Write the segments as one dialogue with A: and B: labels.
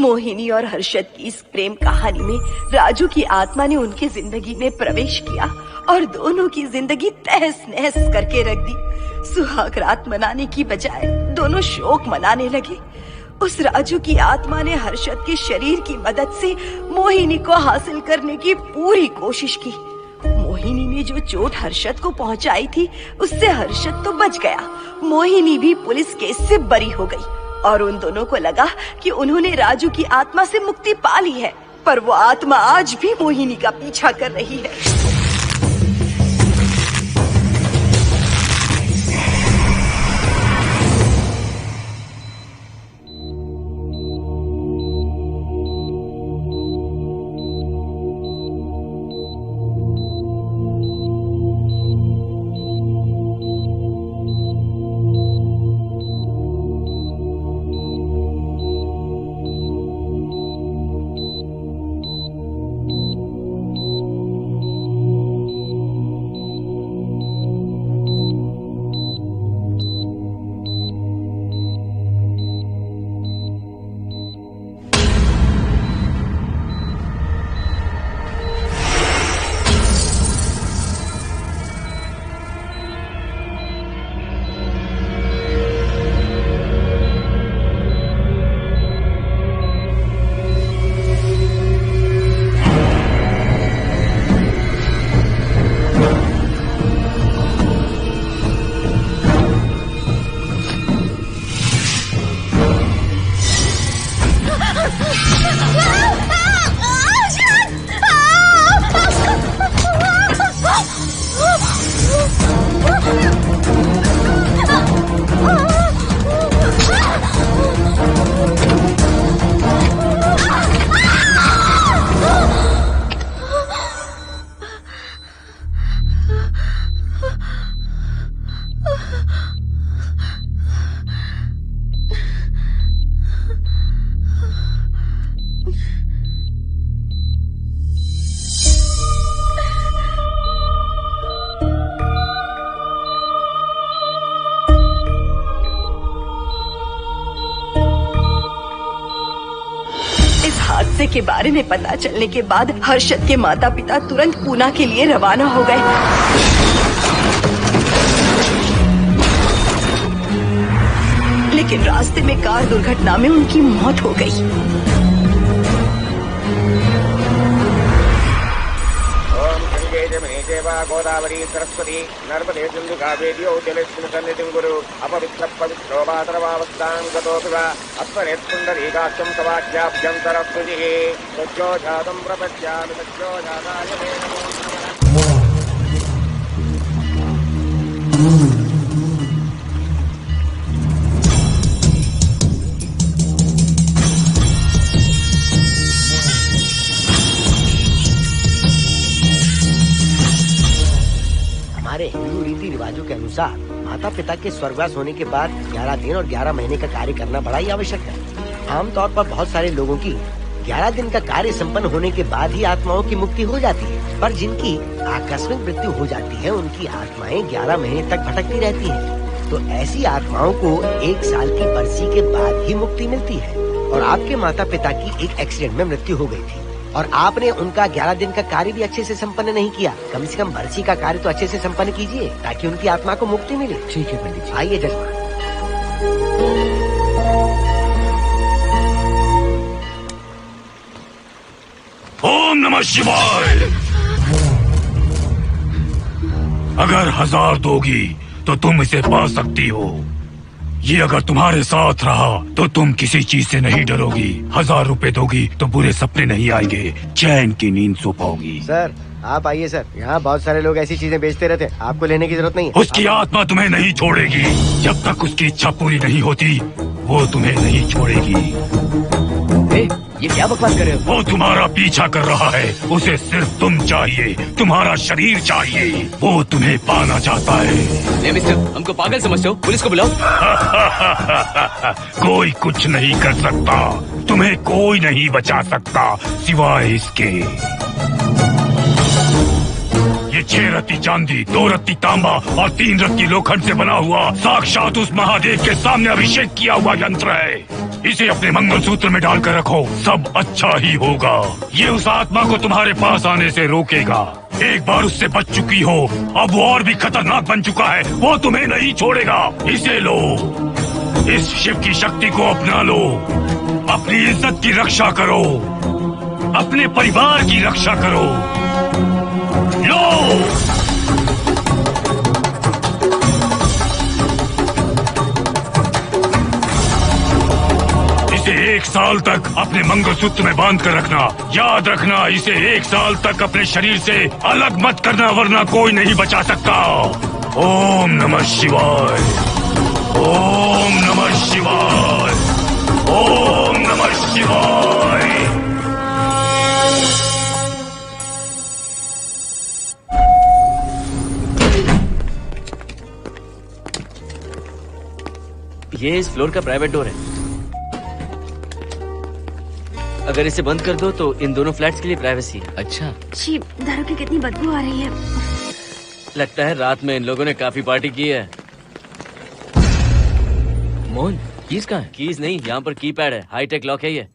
A: मोहिनी और हर्षद की इस प्रेम कहानी में राजू की आत्मा ने उनकी जिंदगी में प्रवेश किया और दोनों की जिंदगी तहस नहस करके रख दी। सुहाग रात मनाने की बजाय दोनों शोक मनाने लगे। उस राजू की आत्मा ने हर्षद के शरीर की मदद से मोहिनी को हासिल करने की पूरी कोशिश की। मोहिनी ने जो चोट हर्षद को पहुंचाई थी उससे हर्षद तो बच गया, मोहिनी भी पुलिस केस से बरी हो गई और उन दोनों को लगा कि उन्होंने राजू की आत्मा से मुक्ति पा ली है, पर वो आत्मा आज भी मोहिनी का पीछा कर रही है। हादसे के बारे में पता चलने के बाद हर्षद के माता पिता तुरंत पूना के लिए रवाना हो गए। लेकिन रास्ते में कार दुर्घटना में उनकी मौत हो गई।
B: गोदावरी सरस्वती नर्मदे सिंधु कावेरी जलेस्मिन् सन्निधिं कुरु अपवित्र पवित्रो मातरवावस्थां गतोऽपि वा अस्मरेत् पुण्डरीकाक्षं तवाख्याभ्यन्तरसृजिः सज्जो जातं प्रपश्यामि सज्जो जाताय मे नमो नमः।
C: हमारे हिंदू रीति रिवाजों के अनुसार माता पिता के स्वर्गवास होने के बाद 11 दिन और 11 महीने का कार्य करना बड़ा ही आवश्यक है। आमतौर पर बहुत सारे लोगों की 11 दिन का कार्य संपन्न होने के बाद ही आत्माओं की मुक्ति हो जाती है, पर जिनकी आकस्मिक मृत्यु हो जाती है उनकी आत्माएं 11 महीने तक भटकती रहती है। तो ऐसी आत्माओं को 1 साल की बरसी के बाद ही मुक्ति मिलती है। और आपके माता पिता की एक एक्सीडेंट में मृत्यु हो गई थी और आपने उनका 11 दिन का कार्य भी अच्छे से संपन्न नहीं किया। कम से कम बरसी का कार्य तो अच्छे से संपन्न कीजिए ताकि उनकी आत्मा को मुक्ति मिले।
D: ठीक है पंडित जी।
C: आइए जजमान।
E: ओम नमः शिवाय। अगर 1000 दोगी तो तुम इसे पा सकती हो। ये अगर तुम्हारे साथ रहा तो तुम किसी चीज से नहीं डरोगी। 1000 रुपए दोगी तो बुरे सपने नहीं आएंगे, चैन की नींद सो पाओगी।
C: सर आप आइए सर, यहाँ बहुत सारे लोग ऐसी चीजें बेचते रहते हैं, आपको लेने की जरूरत नहीं है।
E: उसकी आत्मा तुम्हें नहीं छोड़ेगी। जब तक उसकी इच्छा पूरी नहीं होती वो तुम्हें नहीं छोड़ेगी।
D: ये क्या बकवास कर रहे हो?
E: वो तुम्हारा पीछा कर रहा है, उसे सिर्फ तुम चाहिए, तुम्हारा शरीर चाहिए, वो तुम्हें पाना चाहता है।
D: मिस्टर, हमको पागल समझते हो? पुलिस को बुलाओ।
E: कोई कुछ नहीं कर सकता, तुम्हें कोई नहीं बचा सकता सिवाय इसके। ये 6 रत्ती चांदी, 2 रत्ती तांबा और 3 रत्ती लोखंड से बना हुआ साक्षात उस महादेव के सामने अभिषेक किया हुआ यंत्र है। इसे अपने मंगलसूत्र में डालकर रखो, सब अच्छा ही होगा। ये उस आत्मा को तुम्हारे पास आने से रोकेगा। एक बार उससे बच चुकी हो, अब वो और भी खतरनाक बन चुका है, वो तुम्हें नहीं छोड़ेगा। इसे लो, इस शिव की शक्ति को अपना लो, अपनी इज्जत की रक्षा करो, अपने परिवार की रक्षा करो। लो, इसे 1 साल तक अपने मंगलसूत्र में बांध कर रखना। याद रखना, इसे 1 साल तक अपने शरीर से अलग मत करना, वरना कोई नहीं बचा सकता। ओम नमः शिवाय, ओम नमः शिवाय, ओम नमः शिवाय।
D: ये इस फ्लोर का प्राइवेट डोर है। अगर इसे बंद कर दो तो इन दोनों फ्लैट्स के लिए प्राइवेसी है।
F: अच्छा,
A: छी, दारू की कितनी बदबू आ रही है।
D: लगता है रात में इन लोगों ने काफी पार्टी की है। मोहन, कीज कहाँ है? कीज नहीं, यहाँ पर कीपैड है, हाईटेक लॉक है ये।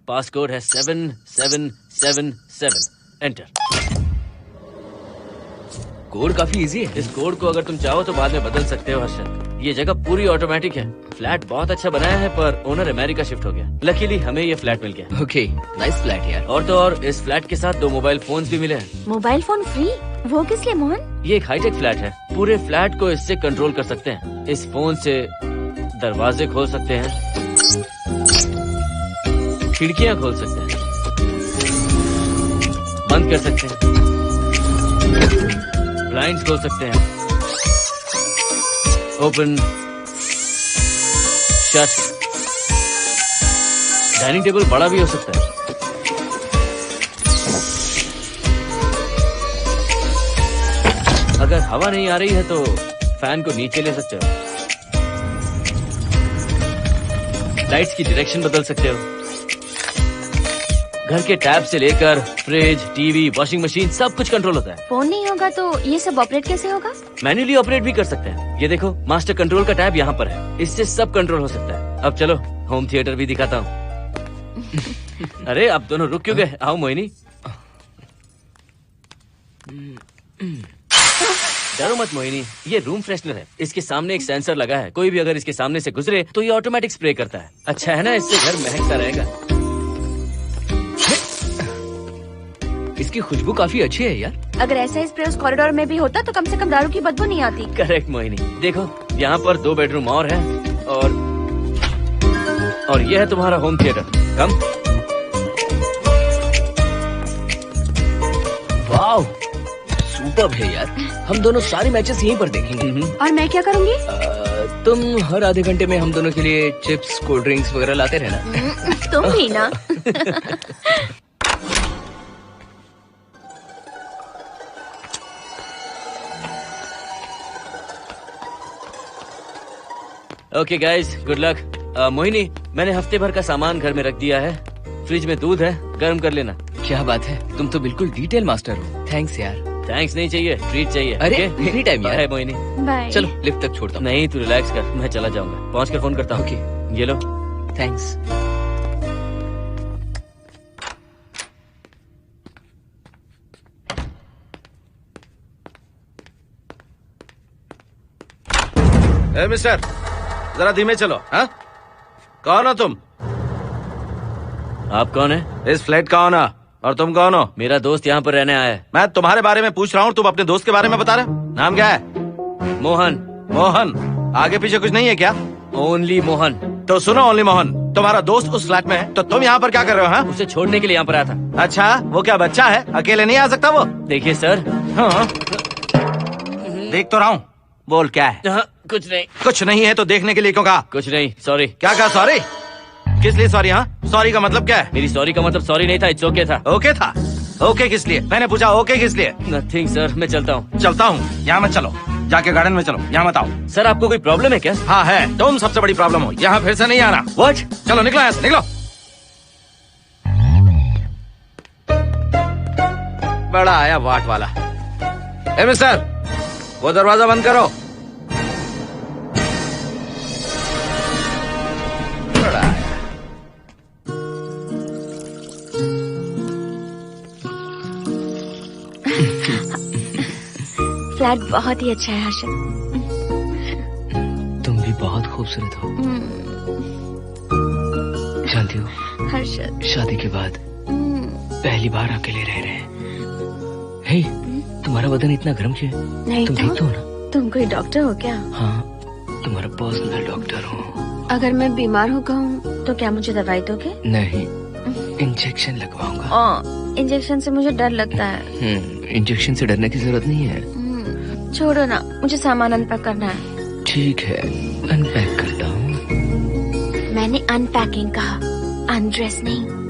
D: पास कोड है 7777। एंटर।
F: कोड काफी इजी है।
D: इस कोड को अगर तुम चाहो तो बाद में बदल सकते हो हर्षद। ये जगह पूरी ऑटोमेटिक है। फ्लैट बहुत अच्छा बनाया है, पर ओनर अमेरिका शिफ्ट हो गया। लकीली हमें ये फ्लैट मिल गया।
F: ओके, नाइस फ्लैट यार।
D: और तो और इस फ्लैट के साथ 2 मोबाइल फोन्स भी मिले हैं।
A: Mobile phone free? वो किस लिए मोहन?
D: ये एक हाईटेक फ्लैट है, पूरे फ्लैट को इससे कंट्रोल कर सकते हैं। इस फोन से दरवाजे खोल सकते हैं, खिड़कियां खोल सकते हैं, बंद कर सकते हैं, ब्लाइंड्स खोल सकते हैं, ओपन, शट। डाइनिंग टेबल बड़ा भी हो सकता है। अगर हवा नहीं आ रही है तो फैन को नीचे ले सकते हो। लाइट्स की डायरेक्शन बदल सकते हो। घर के टैब से लेकर फ्रिज, टीवी, वॉशिंग मशीन सब कुछ कंट्रोल होता है।
A: फोन नहीं होगा तो ये सब ऑपरेट कैसे होगा?
D: मैन्युअली ऑपरेट भी कर सकते हैं। ये देखो, मास्टर कंट्रोल का टैब यहाँ पर है, इससे सब कंट्रोल हो सकता है। अब चलो होम थिएटर भी दिखाता हूँ। अरे अब दोनों रुक क्यों गए? आओ मोहिनी। डरो मत मोहिनी, ये रूम फ्रेशनर है। इसके सामने एक सेंसर लगा है, कोई भी अगर इसके सामने से गुजरे तो ये ऑटोमेटिक स्प्रे करता है। अच्छा है ना, इससे घर महकता रहेगा।
F: इसकी खुशबू काफी अच्छी है यार।
A: अगर ऐसा स्प्रे उस कॉरिडोर में भी होता तो कम से कम दारू की बदबू नहीं आती।
D: करेक्ट मोहिनी। देखो यहाँ पर 2 बेडरूम और है, और ये है तुम्हारा होम थिएटर। कम।
F: वाओ, सुपर्ब है यार। हम दोनों सारे मैचेस यहीं पर देखेंगे।
A: और मैं क्या करूँगी?
F: तुम हर आधे घंटे में हम दोनों के लिए चिप्स, कोल्ड ड्रिंक्स वगैरह लाते रहना।
A: तुम भी ना।
D: Okay guys, good luck. Mohini, मैंने हफ्ते भर का सामान घर में रख दिया है। फ्रिज में दूध है, गर्म कर लेना।
F: क्या बात है, तुम तो बिल्कुल डिटेल मास्टर हो। थैंक्स यार।
D: थैंक्स नहीं चाहिए, ट्रीट चाहिए।
F: अरे
D: okay?
F: एनी टाइम यार।
D: बाय मोहिनी।
A: बाय।
F: चलो लिफ्ट तक छोड़ता हूँ।
D: नहीं, तू रिलैक्स कर, मैं चला जाऊंगा। पहुंच कर फोन करता हूँ।
F: ओके।
D: ये लो।
F: थैंक्स।
G: ए मिस्टर, जरा धीमे चलो। हाँ, कौन हो तुम?
D: आप कौन है?
G: इस फ्लैट का ओनर। और तुम कौन हो?
D: मेरा दोस्त यहाँ पर रहने आया है।
G: मैं तुम्हारे बारे में पूछ रहा हूँ, तुम अपने दोस्त के बारे में बता रहे हो। नाम क्या है?
D: मोहन।
G: मोहन? आगे पीछे कुछ नहीं है क्या?
D: ओनली मोहन।
G: तो सुनो ओनली मोहन, तुम्हारा दोस्त उस फ्लैट में है, तो तुम यहाँ पर क्या कर रहे हो? हाँ,
D: उसे छोड़ने के लिए यहाँ पर आया था।
G: अच्छा, वो क्या बच्चा है? अकेले नहीं आ सकता वो?
D: देखिए सर।
G: हाँ, देख तो रहा हूँ। बोल क्या है?
D: हाँ, कुछ नहीं।
G: कुछ नहीं है तो देखने के लिए क्यों कहा?
D: कुछ नहीं, सॉरी।
G: क्या कहा? सॉरी? किस लिए सॉरी? हाँ, सॉरी का मतलब क्या है?
D: मेरी सॉरी का मतलब सॉरी नहीं था, इट्स ओके था।
G: ओके था? ओके किस लिए? मैंने पूछा ओके किस लिए?
D: नथिंग सर, मैं चलता हूँ।
G: चलता हूँ? यहाँ मत चलो, जाके गार्डन में चलो, यहाँ मत आओ।
D: सर आपको कोई प्रॉब्लम है क्या?
G: हाँ है, तुम सबसे बड़ी प्रॉब्लम हो। यहाँ फिर से नहीं आना।
D: व्हाट?
G: चलो निकलो यहाँ से, निकलो। बड़ा आया वाट वाला। ए मिस्टर, वो दरवाजा बंद करो।
A: फ्लैट बहुत ही अच्छा है हर्षद।
F: तुम भी बहुत खूबसूरत हो। जानती हो,
A: हर्षद,
F: शादी के बाद पहली बार अकेले रह रहे हैं। हे, तुम्हारा बदन इतना गर्म क्यों है?
A: नहीं
F: तुम
A: तो
F: ठीक तो हो ना?
A: तुम कोई डॉक्टर हो क्या?
F: हाँ, तुम्हारा पर्सनल डॉक्टर हूँ।
A: अगर मैं बीमार हो गई तो क्या मुझे दवाई दोगे?
F: नहीं, इंजेक्शन लगवाऊंगा।
A: इंजेक्शन से मुझे डर लगता है।
F: इंजेक्शन से डरने की जरूरत नहीं है।
A: छोड़ो ना, मुझे सामान अनपैक करना है।
F: ठीक है, अनपैक करता हूँ।
A: मैंने अनपैकिंग कहा, अनड्रेस नहीं।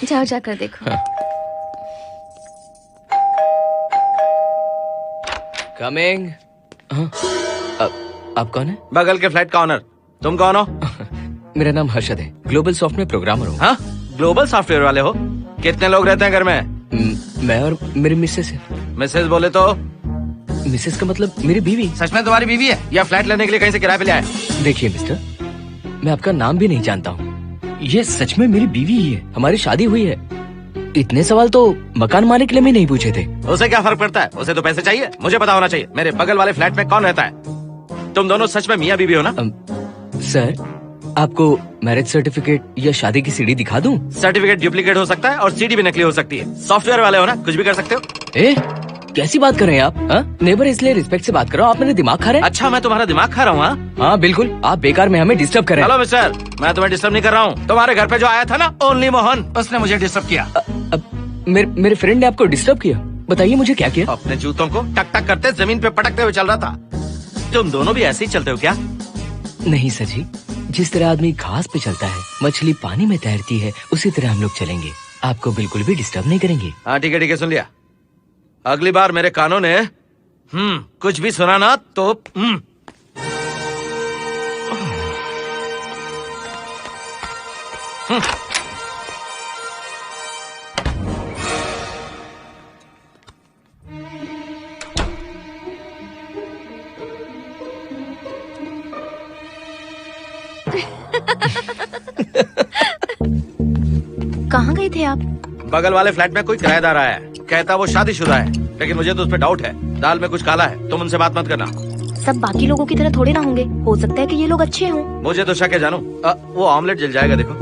A: जाओ जाकर देखो।
F: कमिंग। आप कौन है?
G: बगल के फ्लैट का ऑनर। तुम कौन हो?
F: मेरा नाम हर्षद है, ग्लोबल सॉफ्टवेयर प्रोग्रामर हूँ।
G: हाँ, ग्लोबल सॉफ्टवेयर वाले हो? कितने लोग रहते हैं घर में?
F: मैं और मेरी मिसेस है।
G: मिसेज बोले तो?
F: मिसेस का मतलब मेरी बीवी।
G: सच में तुम्हारी बीवी है या फ्लैट लेने के लिए कहीं से किराए पे ले आए?
F: देखिए मिस्टर, मैं आपका नाम भी नहीं जानता हूँ। ये सच में मेरी बीवी ही है, हमारी शादी हुई है। इतने सवाल तो मकान मालिक ने भी नहीं पूछे थे।
G: उसे क्या फर्क पड़ता है? उसे तो पैसे चाहिए। मुझे पता होना चाहिए मेरे बगल वाले फ्लैट में कौन रहता है। तुम दोनों सच में मियाँ बीवी हो ना?
F: सर, आपको मैरिज सर्टिफिकेट या शादी की सीडी दिखा दूं?
G: सर्टिफिकेट डुप्लीकेट हो सकता है और सीडी भी नकली हो सकती है। सॉफ्टवेयर वाले हो ना, कुछ भी कर सकते हो।
F: कैसी बात कर रहे हैं आप? नेबर, इसलिए रिस्पेक्ट से बात करो। आप मेरे दिमाग खा रहे हैं?
G: अच्छा, मैं तुम्हारा दिमाग खा रहा हूँ?
F: हाँ बिल्कुल, आप बेकार में हमें डिस्टर्ब कर रहे हैं।
G: हेलो मिस्टर, मैं तुम्हें डिस्टर्ब नहीं कर रहा हूँ। तुम्हारे घर पे जो आया था ना, ओनली मोहन, उसने मुझे डिस्टर्ब किया।
F: मेरे फ्रेंड ने आपको डिस्टर्ब किया? बताइए मुझे क्या किया?
G: अपने जूतों को टक टक करते जमीन पे पटकते हुए चल रहा था। तुम दोनों भी ऐसे ही चलते हो क्या?
F: नहीं सर जी, जिस तरह आदमी घास पे चलता है, मछली पानी में तैरती है, उसी तरह हम लोग चलेंगे। आपको बिल्कुल भी डिस्टर्ब नहीं करेंगे।
G: हाँ ठीक है, सुन लिया। अगली बार मेरे कानों ने कुछ भी सुना ना तो
A: कहाँ गए थे आप?
G: बगल वाले फ्लैट में कोई किराएदार आया है, कहता वो शादीशुदा है, लेकिन मुझे तो उस पर डाउट है। दाल में कुछ काला है, तुम उनसे बात मत करना।
A: सब बाकी लोगों की तरह थोड़े ना होंगे, हो सकता है कि ये लोग अच्छे हों।
G: मुझे तो शक है जानू। वो ऑमलेट जल जाएगा, देखो।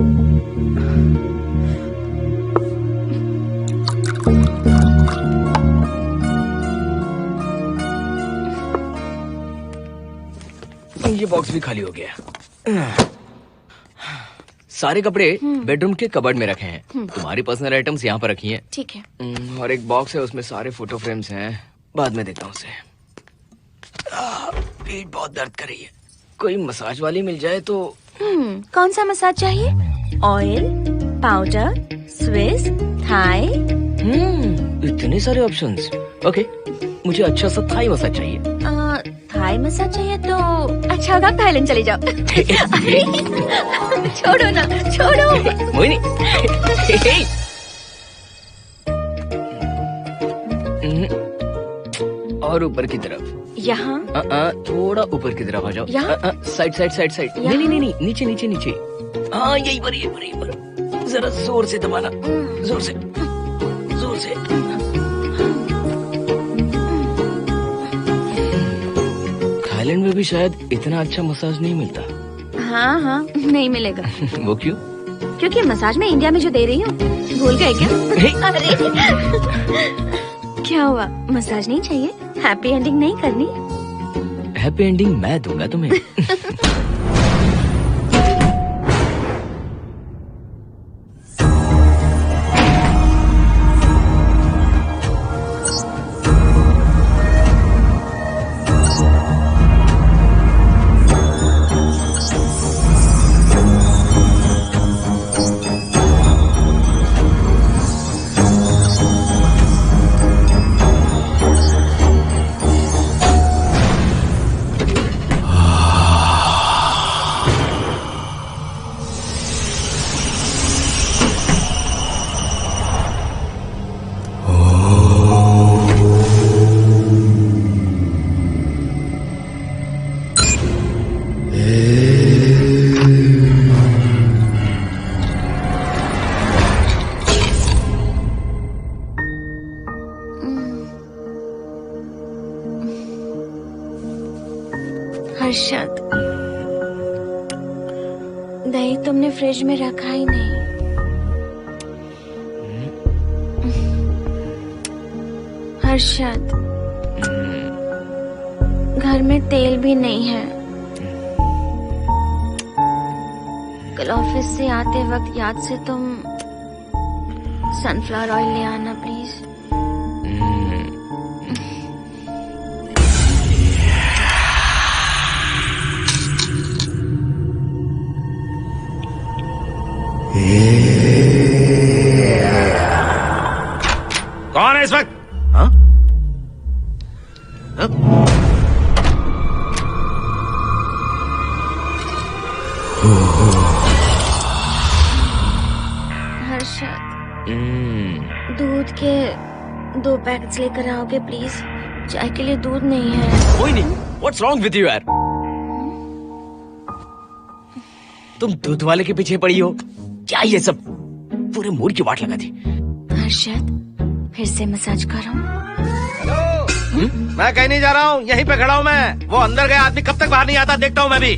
F: ये बॉक्स भी खाली हो गया। सारे कपड़े बेडरूम के कबर्ड में रखे हैं। तुम्हारी पर्सनल आइटम्स यहाँ पर रखी हैं।
A: ठीक है।
F: और एक बॉक्स है, उसमें सारे फोटो फ्रेम्स हैं। बाद में देता हूँ उसे। पीठ बहुत दर्द कर रही है, कोई मसाज वाली मिल जाए तो।
A: कौन सा मसाज चाहिए? Oil, powder, Swiss, Thai?
F: इतने सारे ऑप्शंस। ओके, मुझे अच्छा सा थाई मसाज चाहिए।
A: थाई मसाज चाहिए तो अच्छा होगा थाईलैंड चले जाओ। छोड़ो ना, छोड़ो।
F: मोहिनी। और ऊपर की तरफ।
A: यहाँ?
F: थोड़ा ऊपर की तरफ आ जाओ।
A: यहाँ?
F: Side side side side. नहीं नहीं नहीं, नीचे नीचे नीचे। हाँ यही पर, यही पर, यही पर। जरा जोर से दबाना, जोर से, जोर से। थाईलैंड में भी शायद इतना अच्छा मसाज नहीं मिलता।
A: हाँ हाँ, नहीं मिलेगा।
F: वो क्यों?
A: क्योंकि मसाज में इंडिया में जो दे रही हूँ, भूल गए क्या? अरे क्या हुआ, मसाज नहीं चाहिए? हैप्पी एंडिंग नहीं करनी?
F: हैप्पी एंडिंग मैं दूंगा तुम्हें।
H: हर्षद, दही तुमने फ्रिज में रखा ही नहीं। हर्षद, घर में तेल भी नहीं है। कल ऑफिस से आते वक्त याद से तुम सनफ्लावर ऑयल ले आना प्लीज।
G: कौन है इस वक्त? हाँ? हाँ?
H: हर्षद, दूध के 2 पैकेट्स लेकर आओगे प्लीज? चाय के लिए दूध नहीं है।
F: कोई नहीं। व्हाट्स रॉन्ग विद यू यार? तुम दूध वाले के पीछे पड़ी हो क्या? ये सब पूरे मूड की वाट लगा दी।
H: हर्षद, फिर से मसाज करो।
G: मैं कहीं नहीं जा रहा हूँ, यहीं पे खड़ा हूँ मैं। वो अंदर गया आदमी कब तक बाहर नहीं आता, देखता हूँ मैं भी।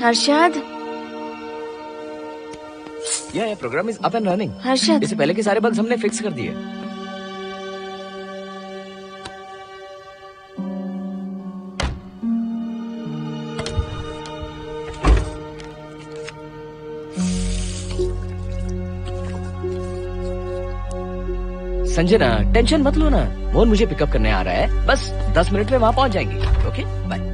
H: हर्षद,
F: ये program is up and running.
H: Harshad,
F: इससे पहले के सारे बग्स हमने फिक्स कर दिए। संजना, टेंशन मत लो ना, मोहन मुझे पिकअप करने आ रहा है, बस 10 मिनट में वहां पहुंच जाएंगे। Okay bye.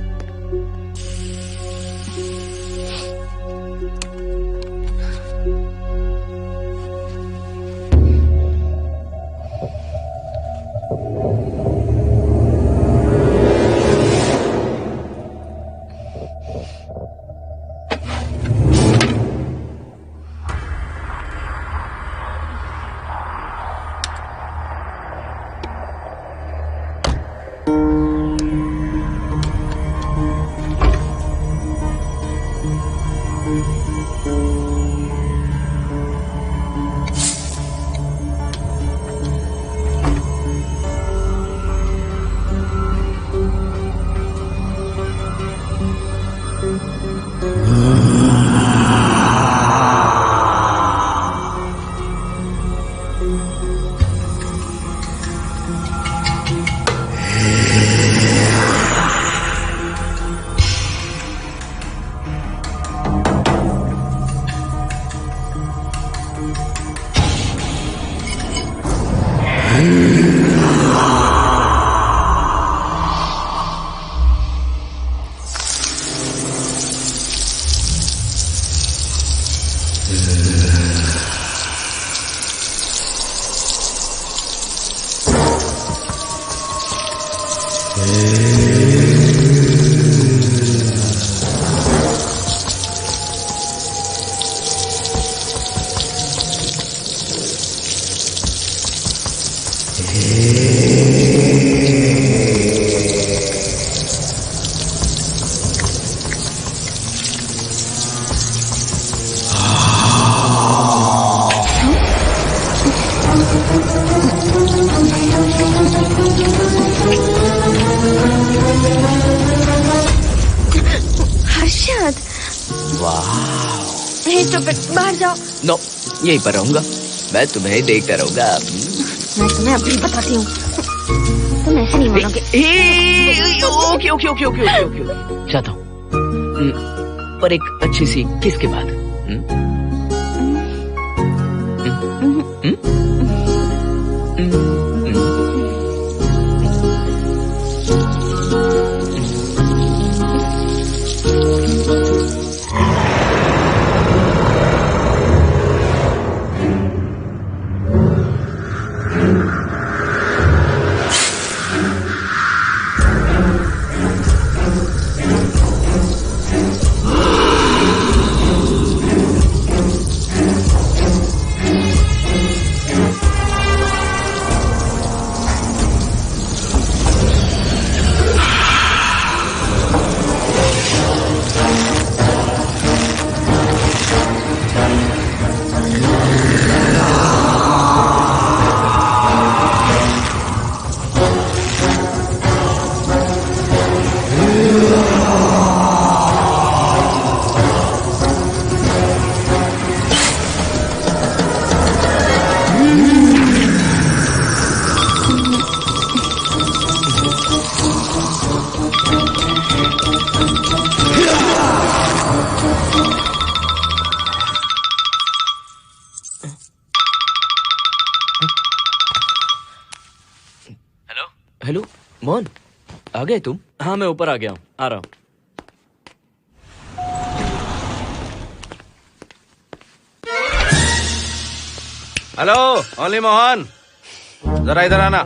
H: बाहर जाओ।
F: नो, यहीं पर रहूंगा, मैं तुम्हें देखता रहूंगा।
H: मैं तुम्हें अभी बताती हूँ, तुम ऐसे नहीं मानोगे।
F: Okay okay okay okay okay okay, चाहता हूँ, पर एक अच्छी सी किस के बाद। हेलो मोहन, आ गए तुम?
D: हाँ मैं ऊपर आ गया हूँ, आ रहा हूँ।
G: हेलो ओनली मोहन, जरा इधर आना।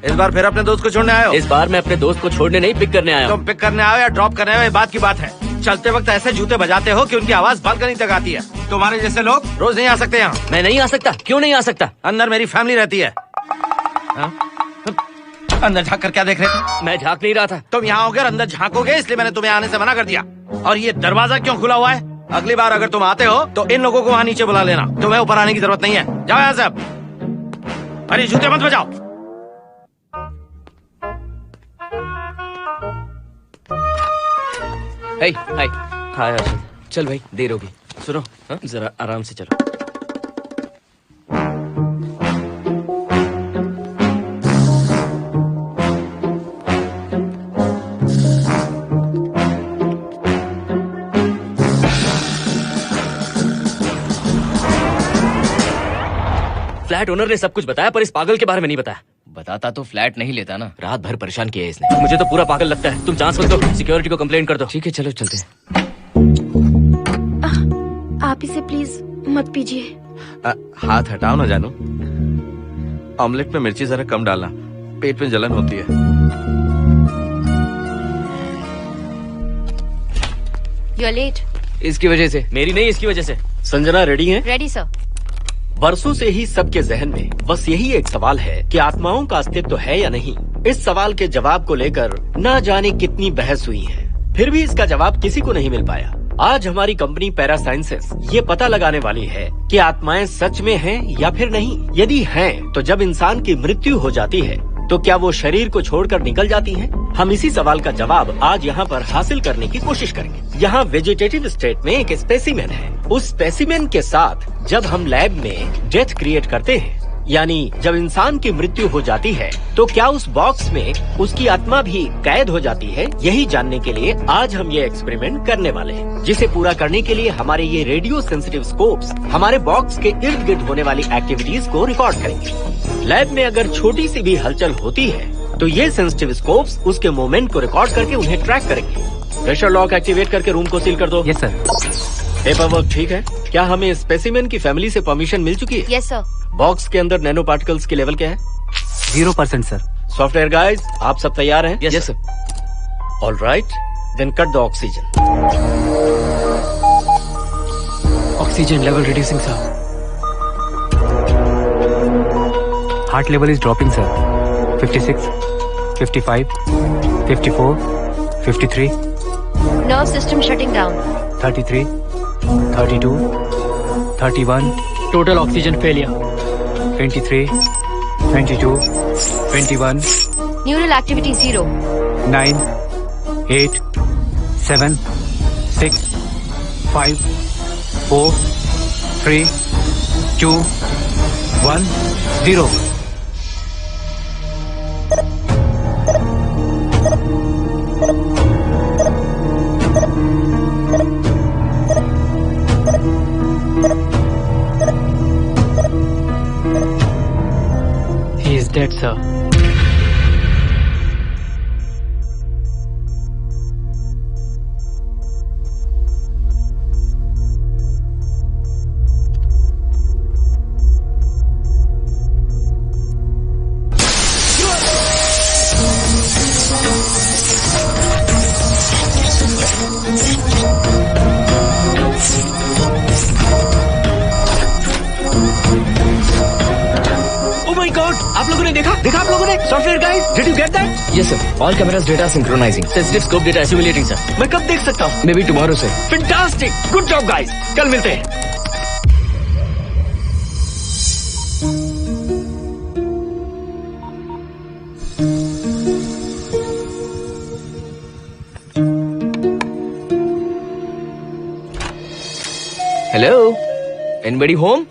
G: इस बार फिर अपने दोस्त को छोड़ने आए हो?
D: इस बार मैं अपने दोस्त को छोड़ने नहीं, पिक करने आया हूँ।
G: तुम पिक करने आए हो या ड्रॉप करने आए हो, ये बात की बात है। चलते वक्त ऐसे जूते बजाते हो कि उनकी आवाज बालकनी तक आती है। तुम्हारे जैसे लोग रोज नहीं आ सकते यहाँ।
D: मैं नहीं आ सकता, क्यों नहीं आ सकता?
G: अंदर मेरी फैमिली रहती है। अंदर झाँक कर क्या देख रहे थे?
D: मैं झाँक नहीं रहा था।
G: तुम यहाँ होकर अंदर झाँकोगे, इसलिए मैंने तुम्हें आने से मना कर दिया। और ये दरवाजा क्यों खुला हुआ है? अगली बार अगर तुम आते हो तो इन लोगों को वहाँ नीचे बुला लेना, तुम्हें ऊपर आने की जरूरत नहीं है। जाओ यहाँ से अब। अरे जूते मत बजाओ।
F: हाय हाय।
D: हाय हर्षद।
F: चल भाई, देर होगी।
D: सुनो, जरा आराम से चलो। फ्लैट ओनर ने सब कुछ बताया, पर इस पागल के बारे में नहीं बताया।
F: बताता तो फ्लैट नहीं लेता ना। रात भर परेशान किया है इसने।
D: मुझे तो पूरा पागल लगता है। तुम चांस मत दो, सिक्योरिटी को कंप्लेंट कर दो।
F: ठीक है, चलो चलते हैं।
H: आप इसे प्लीज मत पीजिए।
G: हाथ हटाओ ना जानू। ऑमलेट में मिर्ची जरा कम डालना, पेट में जलन होती है।
H: You are late.
F: इसकी वजह से।
D: मेरी नहीं, इसकी वजह से।
I: संजना रेडी है?
H: Ready sir.
I: बरसों से ही सबके जहन में बस यही एक सवाल है कि आत्माओं का अस्तित्व है या नहीं। इस सवाल के जवाब को लेकर ना जाने कितनी बहस हुई है, फिर भी इसका जवाब किसी को नहीं मिल पाया। आज हमारी कंपनी पैरा साइंसेस ये पता लगाने वाली है कि आत्माएं सच में हैं या फिर नहीं। यदि हैं, तो जब इंसान की मृत्यु हो जाती है तो क्या वो शरीर को छोड़कर निकल जाती हैं? हम इसी सवाल का जवाब आज यहाँ पर हासिल करने की कोशिश करेंगे। यहाँ वेजिटेटिव स्टेट में एक स्पेसिमेन है। उस स्पेसिमेन के साथ जब हम लैब में डेथ क्रिएट करते हैं, यानी जब इंसान की मृत्यु हो जाती है, तो क्या उस बॉक्स में उसकी आत्मा भी कैद हो जाती है? यही जानने के लिए आज हम ये एक्सपेरिमेंट करने वाले हैं, जिसे पूरा करने के लिए हमारे ये रेडियो सेंसिटिव स्कोप्स हमारे बॉक्स के इर्द गिर्द होने वाली एक्टिविटीज को रिकॉर्ड करेंगे। लैब में अगर छोटी सी भी हलचल होती है तो ये सेंसिटिव स्कोप्स उसके मूवमेंट को रिकॉर्ड करके उन्हें ट्रैक करेंगे। प्रेशर लॉक एक्टिवेट करके रूम को सील कर दो।
F: Yes sir.
I: पेपर वर्क ठीक है? क्या हमें स्पेसिमेन की फैमिली से परमिशन मिल चुकी है?
H: Yes sir.
I: बॉक्स के अंदर नैनो पार्टिकल्स की लेवल क्या है?
F: 0% सर।
I: सॉफ्टवेयर गाइस, आप सब तैयार हैं?
F: Yes sir.
I: All right, then cut the oxygen.
F: Oxygen level reducing sir. Heart level is dropping sir. 56, 55, 54, 53,
H: nerve system shutting down.
F: 33, 32, 31,
J: total oxygen failure.
F: 23, 22, 21,
H: neural activity 0।
F: 9, 8, 7, 6, 5, 4, 3, 2, 1, 0।
J: He is dead, sir.
I: आप लोगों ने देखा आप लोगों ने? Software guys, did you get that?
F: Yes sir. All cameras data synchronising.
D: Sensitive scope data assimilating sir.
I: मैं कब देख सकता हूँ?
F: May be tomorrow sir.
I: Fantastic, good job guys, कल मिलते हैं।
F: Hello, anybody home?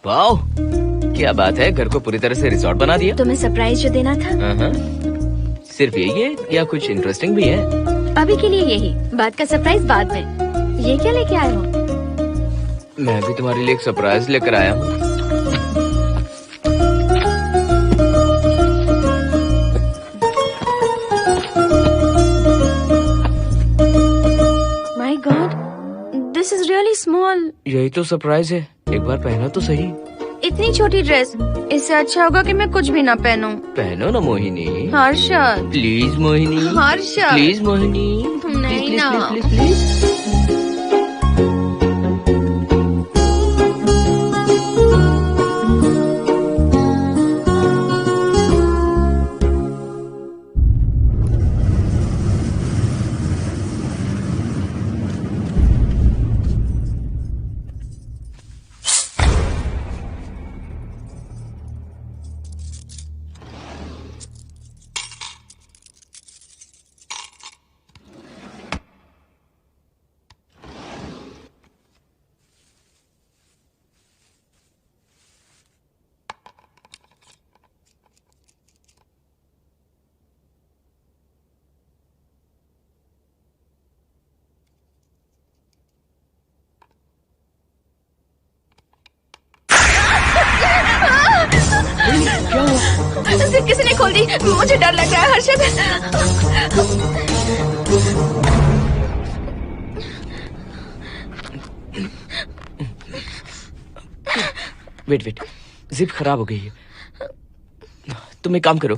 F: वाओ, क्या बात है, घर को पूरी तरह से रिसोर्ट बना दिया।
H: तुम्हें सरप्राइज जो देना था।
F: सिर्फ यही है या कुछ इंटरेस्टिंग भी है?
H: अभी के लिए यही, बाद का सरप्राइज बाद में। ये क्या लेके आए हो?
F: मैं भी तुम्हारे लिए एक सरप्राइज लेकर आया हूँ।
H: My god, this is really small.
F: यही तो सरप्राइज है, एक बार पहना तो सही।
H: इतनी छोटी ड्रेस, इससे अच्छा होगा कि मैं कुछ भी ना पहनूं।
F: पहनो ना मोहिनी।
H: हर्षद,
F: प्लीज मोहिनी।
H: हर्षद,
F: प्लीज मोहिनी।
H: नहीं ना।
F: Please please. क्या हुआ?
H: जिप किसी ने खोल दी, मुझे डर लग रहा है हर्षद।
F: वेट, जिप खराब हो गई है। तुम एक काम करो,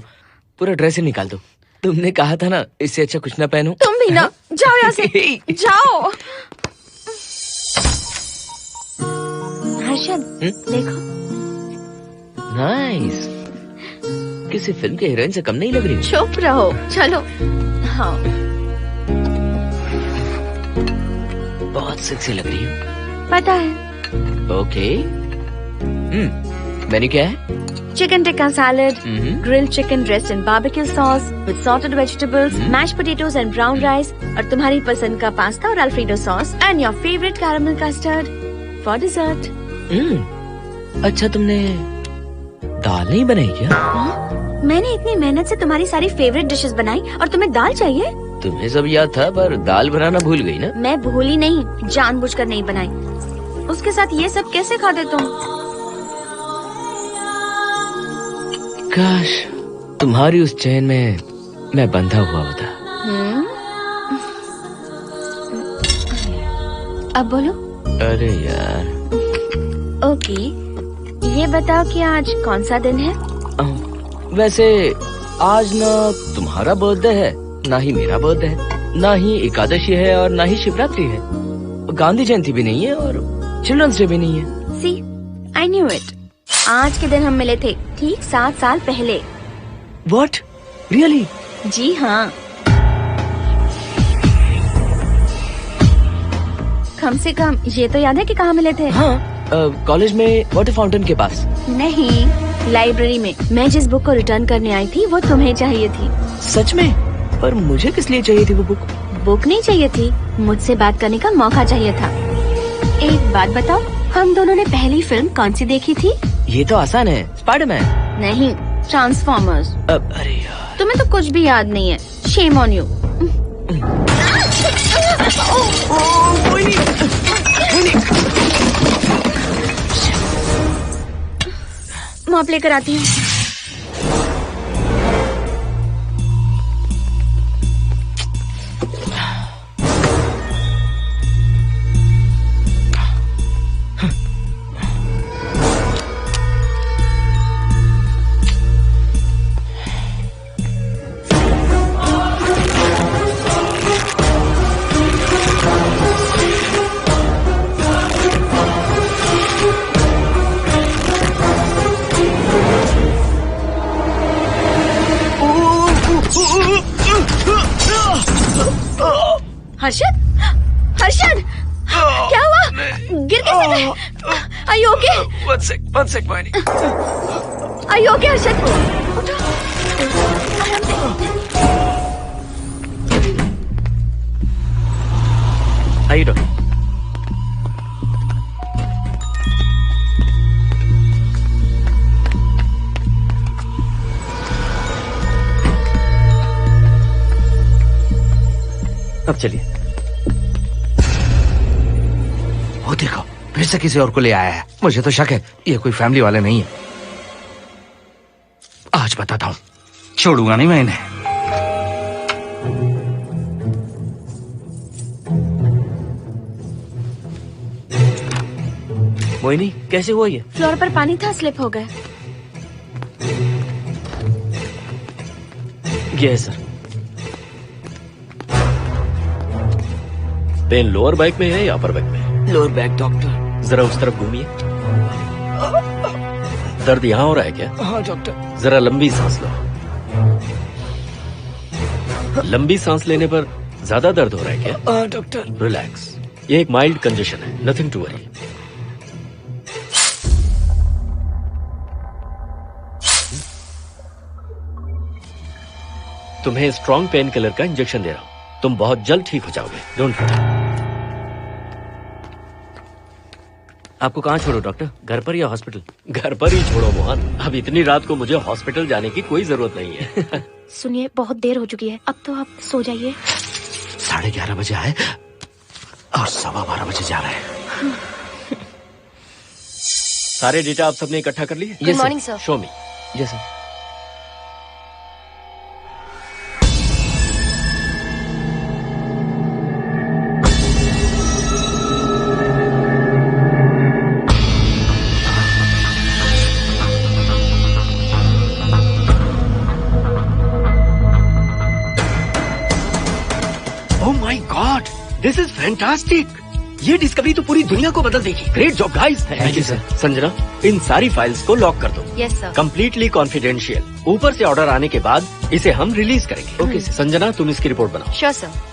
F: पूरा ड्रेस ही निकाल दो। तुमने कहा था ना इससे अच्छा कुछ ना पहनो।
H: तुम भी ना, जाओ यहाँ से, जाओ। हर्षद, देखो।
F: नाइस। किसी फिल्म के हीरोइन से कम नहीं लग रही।
H: चुप रहो, चलो। हाँ,
F: बहुत सेक्सी लग रही हो।
H: पता है।
F: ओके। मेन्यू क्या है?
H: Chicken tikka salad, grilled chicken dressed in barbecue sauce with salted vegetables, mashed potatoes and brown rice, और तुम्हारी पसंद का पास्ता और alfredo sauce, and your favorite caramel custard for dessert.
F: अच्छा, तुमने दाल नहीं बनाई क्या?
H: मैंने इतनी मेहनत से तुम्हारी सारी फेवरेट डिशेस बनाई और तुम्हें दाल चाहिए?
F: तुम्हें सब याद था पर दाल बनाना भूल गई ना?
H: मैं भूली नहीं, जानबूझकर नहीं बनाई। उसके साथ ये सब कैसे खाते तुम?
F: काश तुम्हारी उस चैन में मैं बंधा हुआ होता।
H: अब बोलो।
F: अरे यार।
H: ओके, ये बताओ कि आज कौन सा दिन है?
F: वैसे आज ना तुम्हारा बर्थडे है, ना ही मेरा बर्थडे है, ना ही एकादशी है और ना ही शिवरात्रि है, गांधी जयंती भी नहीं है और चिल्ड्रंस डे भी नहीं है।
H: सी, आई न्यू इट। आज के दिन हम मिले थे ठीक 7 साल पहले।
F: What? Really?
H: जी हाँ। कम से कम ये तो याद है कि कहाँ मिले थे?
F: हाँ, कॉलेज में वाटर फाउंटेन के पास।
H: नहीं, लाइब्रेरी में। मैं जिस बुक को रिटर्न करने आई थी वो तुम्हें चाहिए थी।
F: सच में? पर मुझे किस लिए चाहिए थी वो बुक?
H: बुक नहीं चाहिए थी, मुझसे बात करने का मौका चाहिए था। एक बात बताओ, हम दोनों ने पहली फिल्म कौन सी देखी थी?
F: ये तो आसान है, स्पाइडरमैन।
H: नहीं, ट्रांसफॉर्मर्स।
F: अरे यार,
H: तुम्हें तो कुछ भी याद नहीं है। Shame on you. मॉप लेकर आती हूँ। हर्षद, हर्षद, क्या हुआ? गिर कैसे गए? Are you okay?
F: One sec, Moini.
H: Are you okay, Harshad? उठो।
F: आइए डॉक्टर। अब चलिए।
G: वो देखो, फिर से किसी और को ले आया है। मुझे तो शक है ये कोई फैमिली वाले नहीं है। आज बताता हूँ, छोड़ूंगा नहीं मैं इन्हें।
D: मोहिनी, कैसे हुआ ये?
H: फ्लोर पर पानी था, स्लिप हो गए।
D: ये है सर।
I: पेन लोअर बैक में है या अपर बैक में?
F: Lower back doctor.
I: जरा उस तरफ घूमिए। दर्द यहाँ हो रहा है क्या?
F: हाँ डॉक्टर।
I: जरा लंबी सांस लो। लंबी सांस लेने पर ज्यादा दर्द हो रहा है क्या?
F: हाँ डॉक्टर।
I: रिलैक्स, ये एक माइल्ड कंजेशन है, नथिंग टू वरी। तुम्हें स्ट्रॉन्ग पेन किलर का इंजेक्शन दे रहा हूं, तुम बहुत जल्द ठीक हो जाओगे, डोंट वरी।
D: आपको कहाँ छोड़ो डॉक्टर, घर पर या हॉस्पिटल?
I: घर पर ही छोड़ो मोहन, अब इतनी रात को मुझे हॉस्पिटल जाने की कोई जरूरत नहीं है।
H: सुनिए, बहुत देर हो चुकी है, अब तो आप सो जाइए।
G: 11:30 बजे आए और 12:15 बजे जा रहे हैं।
I: सारे डेटा आप सबने इकट्ठा कर लिए?
H: Good morning sir.
I: Show me.
F: जैसा
I: oh my god, this is fantastic. ये डिस्कवरी तो पूरी दुनिया को बदल देगी। Great job guys.
F: Thank you sir.
I: Sanjana, इन सारी फाइल्स को लॉक कर दो।
H: Yes sir.
I: Completely confidential. ऊपर से ऑर्डर आने के बाद इसे हम रिलीज करेंगे।
F: Okay sir.
I: संजना, तुम इसकी रिपोर्ट बनाओ।
H: Sure sir.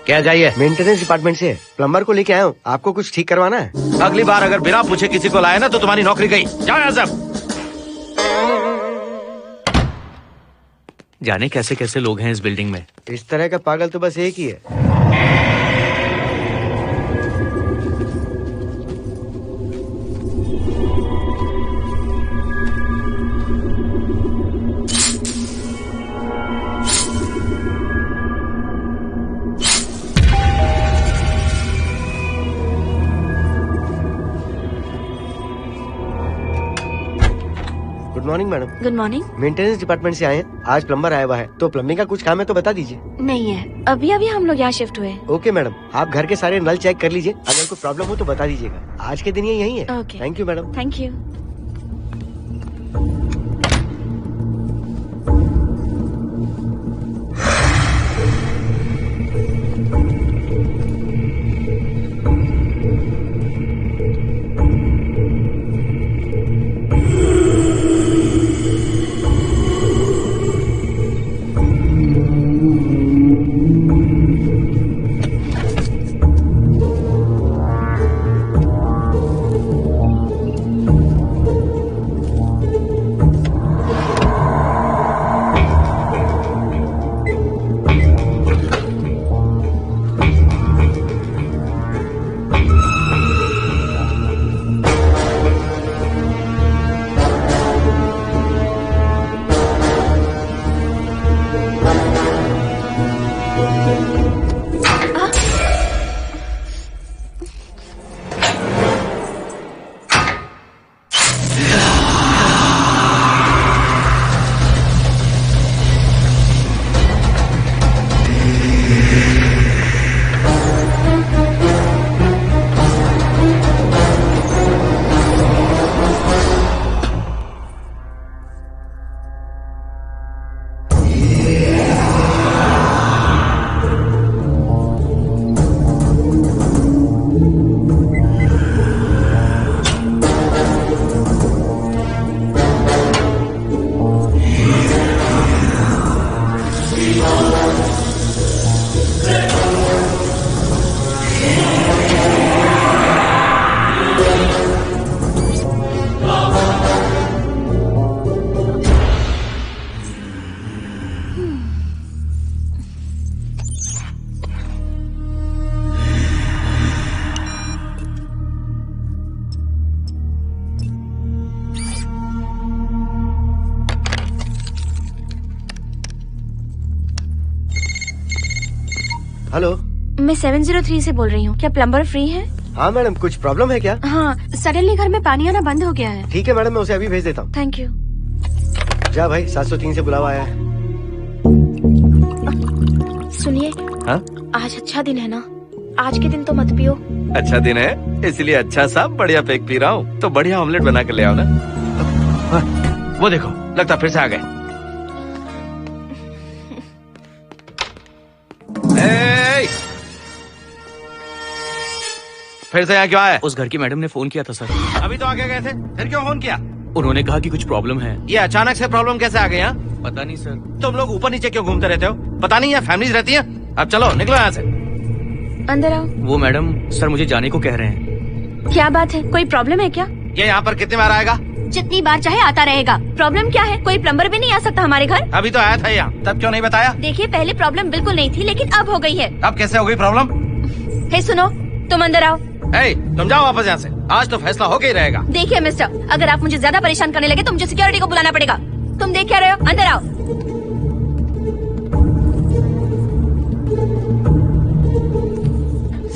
C: क्या चाहिए? मेंटेनेंस डिपार्टमेंट से प्लम्बर को लेके आया हूँ। आपको कुछ ठीक करवाना है?
G: अगली बार अगर बिना पूछे किसी को लाए ना तो तुम्हारी नौकरी गई। जाओ यहाँ से।
D: जाने कैसे कैसे लोग हैं इस बिल्डिंग में।
C: इस तरह का पागल तो बस एक ही है। Morning madam.
H: Good morning.
C: Maintenance department से आए हैं। आज प्लम्बर आया हुआ है, तो प्लम्बिंग का कुछ काम है तो बता दीजिए।
H: नहीं है, अभी अभी हम लोग यहाँ शिफ्ट हुए।
C: ओके मैडम, आप घर के सारे नल चेक कर लीजिए, अगर कोई प्रॉब्लम हो तो बता दीजिएगा। आज के दिन ये यही है।
H: Okay.
C: Thank you madam.
H: Thank you.
C: Hello,
H: मैं 703 से बोल रही हूँ। क्या प्लम्बर फ्री है?
C: हाँ मैडम, कुछ प्रॉब्लम है क्या?
H: हाँ, सडनली घर में पानी आना बंद हो गया है।
C: ठीक है मैडम, मैं उसे अभी भेज देता हूँ।
H: Thank you.
C: जा भाई, 703 से बुलावा आया है।
H: सुनिए,
G: हाँ?
H: आज अच्छा दिन है ना, आज के दिन तो मत पियो।
G: अच्छा दिन है, इसलिए अच्छा सा बढ़िया पेक पी रहा हूँ, तो बढ़िया ऑमलेट बना कर ले आओ ना। वो देखो, लगता फिर से आ गए। फिर से यहाँ क्यों आए?
D: उस घर की मैडम ने फोन किया था सर।
G: अभी तो आगे गए थे, फिर क्यों फोन किया?
D: उन्होंने कहा कि कुछ प्रॉब्लम है।
G: ये अचानक से प्रॉब्लम कैसे आ गई यहाँ?
D: पता नहीं सर।
G: तुम लोग ऊपर नीचे क्यों घूमते रहते हो? पता नहीं यहाँ फैमिलीज रहती हैं? अब चलो निकलो यहाँ से।
H: अंदर आओ।
D: वो मैडम सर मुझे जाने को कह रहे हैं।
H: क्या बात है, कोई प्रॉब्लम है क्या?
G: ये यहाँ पर कितनी बार आएगा?
H: जितनी बार चाहे आता रहेगा। प्रॉब्लम क्या है? कोई प्लम्बर भी नहीं आ सकता हमारे घर?
G: अभी तो आया था यहाँ, तब क्यों नहीं बताया?
H: देखिए, पहले प्रॉब्लम बिल्कुल नहीं थी, लेकिन अब हो गई है।
G: अब कैसे हो गई प्रॉब्लम?
H: हे सुनो, तुम अंदर आओ।
G: तुम जाओ वापस यहाँ से, आज तो फैसला होके ही रहेगा।
H: देखिए मिस्टर, अगर आप मुझे ज्यादा परेशान करने लगे तो मुझे सिक्योरिटी को बुलाना पड़ेगा। तुम देख क्या रहे हो? अंदर आओ।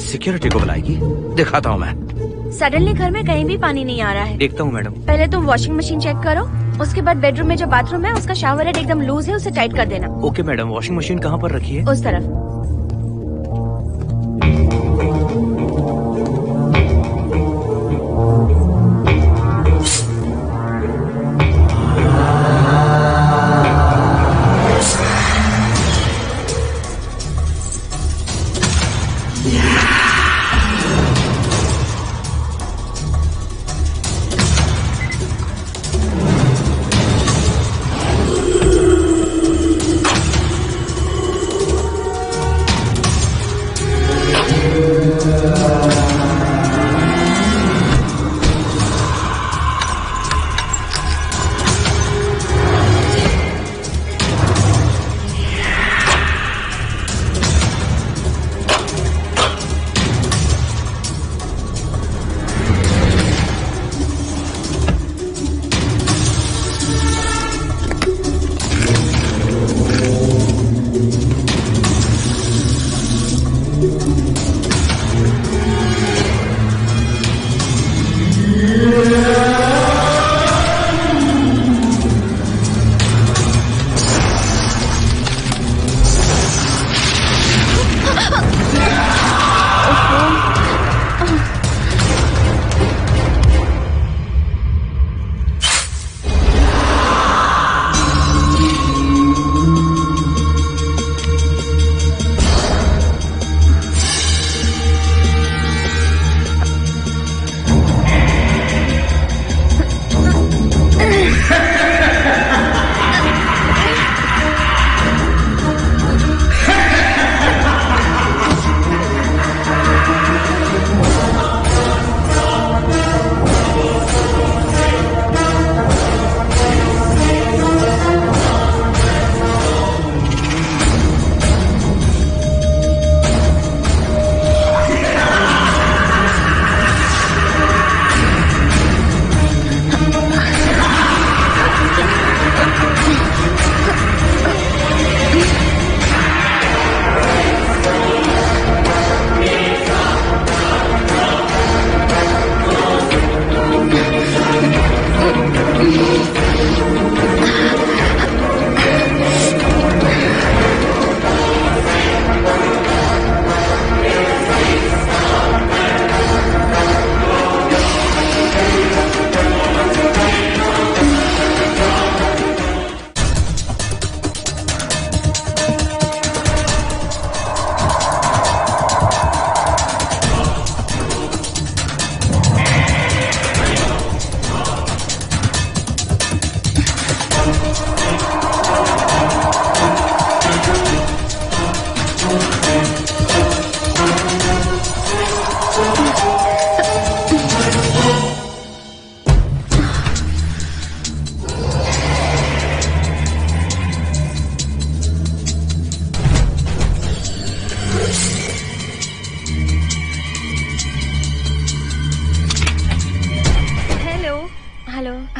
G: सिक्योरिटी को बुलाएगी? दिखाता हूँ मैं।
H: सडनली घर में कहीं भी पानी नहीं आ रहा है।
D: देखता हूँ मैडम।
H: पहले तुम वॉशिंग मशीन चेक करो, उसके बाद बेडरूम में जो बाथरूम है उसका शावर हेड एकदम लूज है, उसे टाइट कर देना।
D: ओके मैडम, वॉशिंग मशीन कहाँ पर रखी है?
H: उस तरफ।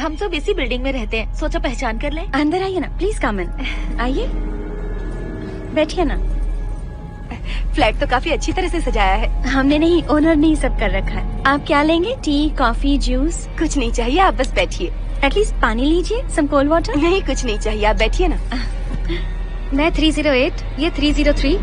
H: हम सब इसी बिल्डिंग में रहते हैं, सोचा पहचान कर लें। अंदर आइए ना, प्लीज कम इन। आइए, बैठिए ना।
A: फ्लैट तो काफी अच्छी तरह से सजाया है।
H: हमने नहीं, ओनर ने ही सब कर रखा है। आप क्या लेंगे? T, coffee, juice?
A: कुछ नहीं चाहिए, आप बस बैठिए।
H: एटलीस्ट पानी लीजिए, सम कोल्ड वाटर।
A: नहीं, कुछ नहीं चाहिए, आप बैठिए ना।
K: मैं 308, ये 303,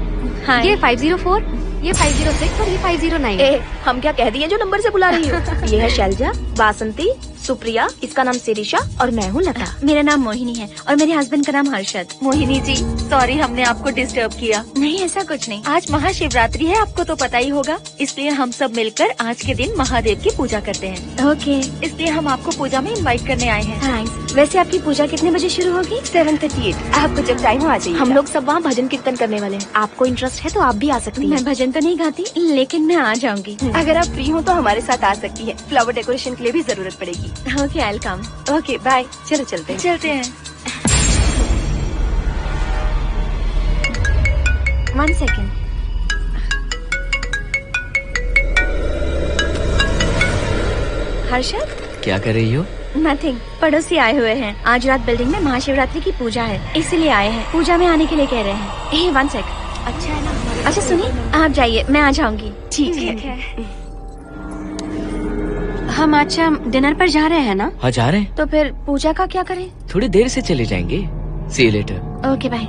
H: हाँ,
K: ये 504, ये 506 और ये 509।
H: हम क्या कह दिए जो नंबर से बुला रही हो? ये है शैलजा, बासंती, सुप्रिया, इसका नाम शिरीषा और मैं हूँ लता। मेरा नाम मोहिनी है और मेरे हस्बैंड का नाम हर्षद।
A: मोहिनी जी, सॉरी हमने आपको डिस्टर्ब किया।
H: नहीं, ऐसा कुछ नहीं।
A: आज महाशिवरात्रि है, आपको तो पता ही होगा, इसलिए हम सब मिलकर आज के दिन महादेव की पूजा करते हैं।
H: ओके,
A: इसलिए हम आपको पूजा में इनवाइट करने आए हैं।
H: थैंक्स। वैसे आपकी पूजा कितने बजे शुरू होगी?
A: 7:38। आपको जब टाइम हो आ जाइए।
H: हम लोग सब वहाँ भजन कीर्तन करने वाले हैं। आपको इंटरेस्ट है तो आप भी आ सकती हैं। मैं भजन तो नहीं गाती, लेकिन मैं आ जाऊंगी।
A: अगर आप फ्री हो तो हमारे साथ आ सकती है। फ्लावर डेकोरेशन के लिए भी जरूरत पड़ेगी।
H: Okay, I will come.
A: Okay, bye. चलो चलते हैं।
H: चलते हैं। 1 सेकेंड। हर्षद,
F: क्या कर रही हो?
H: नथिंग। पड़ोसी आए हुए हैं। आज रात बिल्डिंग में महाशिवरात्रि की पूजा है, इसीलिए आए हैं। पूजा में आने के लिए कह रहे हैं। 1 सेकेंड।
A: अच्छा है ना?
H: अच्छा सुनिए, आप जाइए, मैं आ जाऊंगी।
A: ठीक है।
H: हम अच्छा डिनर पर जा रहे हैं ना?
F: हाँ, जा रहे हैं।
H: तो फिर पूजा का क्या करें?
F: थोड़ी देर से चले जाएंगे। See you later.
H: Okay, bye.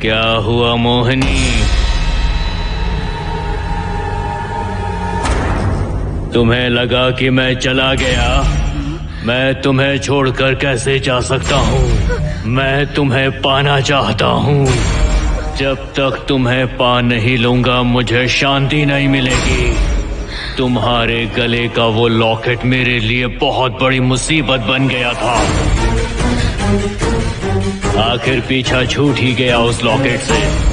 E: क्या हुआ मोहिनी? तुम्हें लगा कि मैं चला गया? मैं तुम्हें छोड़कर कैसे जा सकता हूँ? मैं तुम्हें पाना चाहता हूँ। जब तक तुम्हें पा नहीं लूंगा मुझे शांति नहीं मिलेगी। तुम्हारे गले का वो लॉकेट मेरे लिए बहुत बड़ी मुसीबत बन गया था। आखिर पीछा छूट ही गया उस लॉकेट से।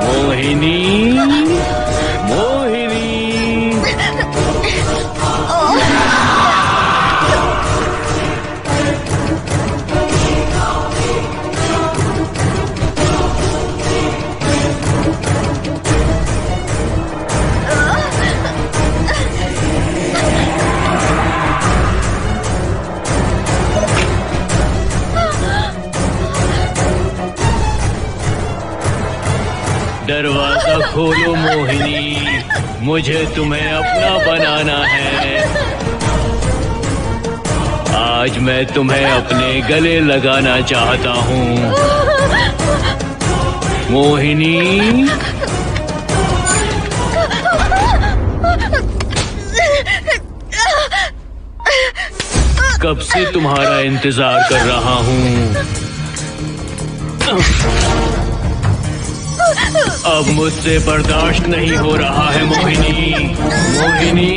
E: मोहिनी, मोहिनी। दरवाजा खोलो मोहिनी, मुझे तुम्हें अपना बनाना है। आज मैं तुम्हें अपने गले लगाना चाहता हूँ मोहिनी। कब से तुम्हारा इंतजार कर रहा हूँ। अब मुझसे बर्दाश्त नहीं हो रहा है मोहिनी, मोहिनी।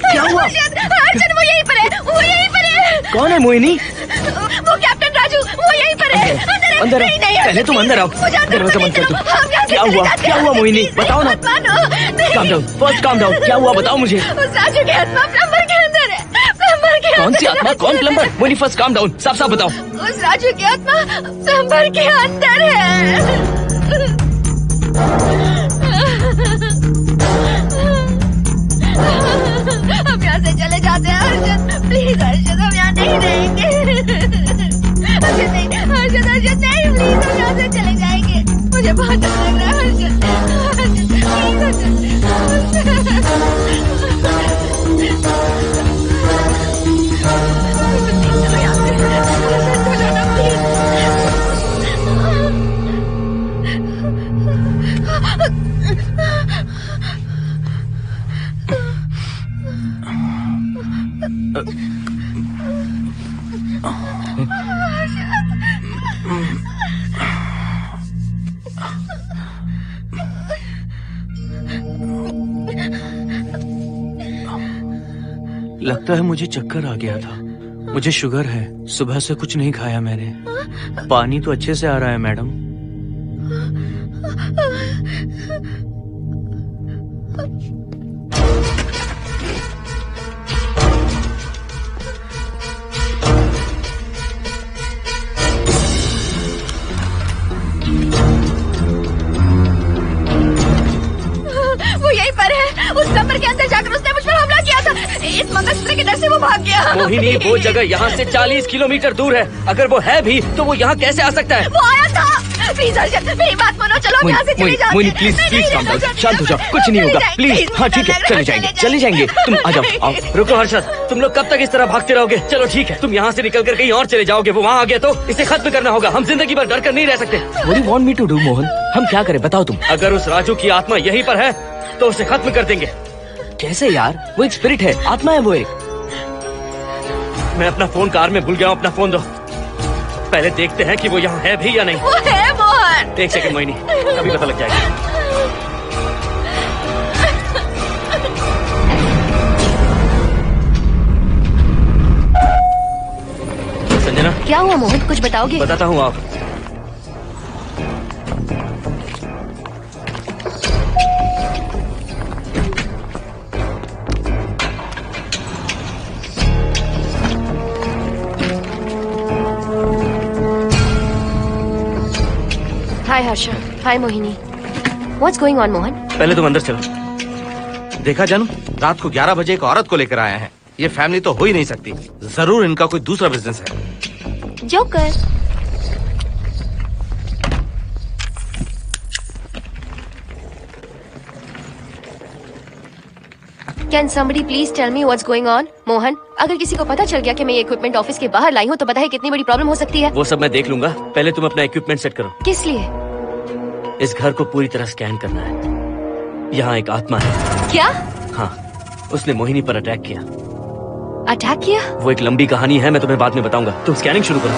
F: क्या हुआ?
H: अर्जुन, वो यहीं पर है, वो यहीं पर है।
F: कौन है मोहिनी?
H: वो कैप्टन राजू, वो यहीं पर है।
F: अंदर आओ। पहले तुम अंदर आओ। दरवाजा बंद कर दो। क्या हुआ? क्या हुआ मोहिनी? बताओ ना। Calm down, first calm down. क्या हुआ बताओ मुझे।
H: उस राजू की आत्मा प्लम्बर के अंदर है। प्लम्बर के
F: कौन सी आत्मा? कौन plumber? Mohini first calm down, साफ साफ बताओ।
H: उस राजू की आत्मा प्लम्बर के अंदर है। हम यहाँ से चले जाते हैं अर्जुन, प्लीज अर्जुन, हम यहाँ नहीं रहेंगे। अर्जुन नहीं, अर्जुन, अर्जुन।
L: लगता है मुझे चक्कर आ गया था। मुझे शुगर है, सुबह से कुछ नहीं खाया मैंने। पानी तो अच्छे से आ रहा है मैडम।
A: वो यहीं पर है। उस कमर के अंदर जाकर उसने मुझ पर हमला किया था। इस मंगलसूत्र के डर से वो भाग गया।
D: मोहिनी, वो जगह यहाँ से 40 किलोमीटर दूर है। अगर वो है भी तो वो यहाँ कैसे आ सकता है?
A: वो आया था। प्लीज अर्शद, मेरी बात मानो, चलो हम यहाँ से चले जाते हैं।
F: Mohini please please calm down, शांत हो जाओ, कुछ नहीं होगा प्लीज। हाँ ठीक है, चले जाएंगे। तुम आ जाओ, आओ।
D: रुको हर्षद, तुम लोग कब तक इस तरह भागते रहोगे? चलो ठीक है, तुम यहाँ से निकल कर कहीं और चले जाओगे। वो वहाँ आ गया तो इसे खत्म करना होगा। हम जिंदगी भर डर कर नहीं रह सकते।
F: What do you want me to do, Mohan? हम क्या करें बताओ तुम।
D: अगर उस राजू की आत्मा यहीं पर है तो उसे खत्म कर देंगे।
F: कैसे यार? वो एक स्पिरिट है, आत्मा है वो एक।
D: मैं अपना फोन कार में भूल गया हूँ। अपना फोन दो। पहले देखते हैं कि वो यहाँ है भी या नहीं।
A: वो है मोहन।
D: एक सेकंड मोहिनी, अभी पता लग जाएगा। संजना,
K: क्या हुआ मोहन, कुछ बताओगे?
D: बताता हूँ आप।
K: हाय हर्षा, हाय Mohini. What's going on, Mohan?
D: पहले तुम अंदर चलो।
G: देखा जानू, रात को 11 बजे एक औरत को लेकर आया है। ये फैमिली तो हो ही नहीं सकती। जरूर इनका कोई दूसरा बिजनेस है।
K: Joker. Can somebody please tell me what's going on? Mohan, अगर किसी को पता चल गया कि मैं ये इक्विपमेंट ऑफिस के बाहर लाई हूँ तो बताइए कितनी बड़ी प्रॉब्लम हो सकती है।
D: वो सब मैं देख लूंगा। पहले तुम अपना इक्विपमेंट सेट करो।
K: किस लिए?
D: इस घर को पूरी तरह स्कैन करना है। यहाँ एक आत्मा है।
K: क्या?
D: हाँ, उसने मोहिनी पर अटैक किया।
K: अटैक किया?
D: वो एक लंबी कहानी है, मैं तुम्हें बाद में बताऊंगा। तुम स्कैनिंग शुरू करो।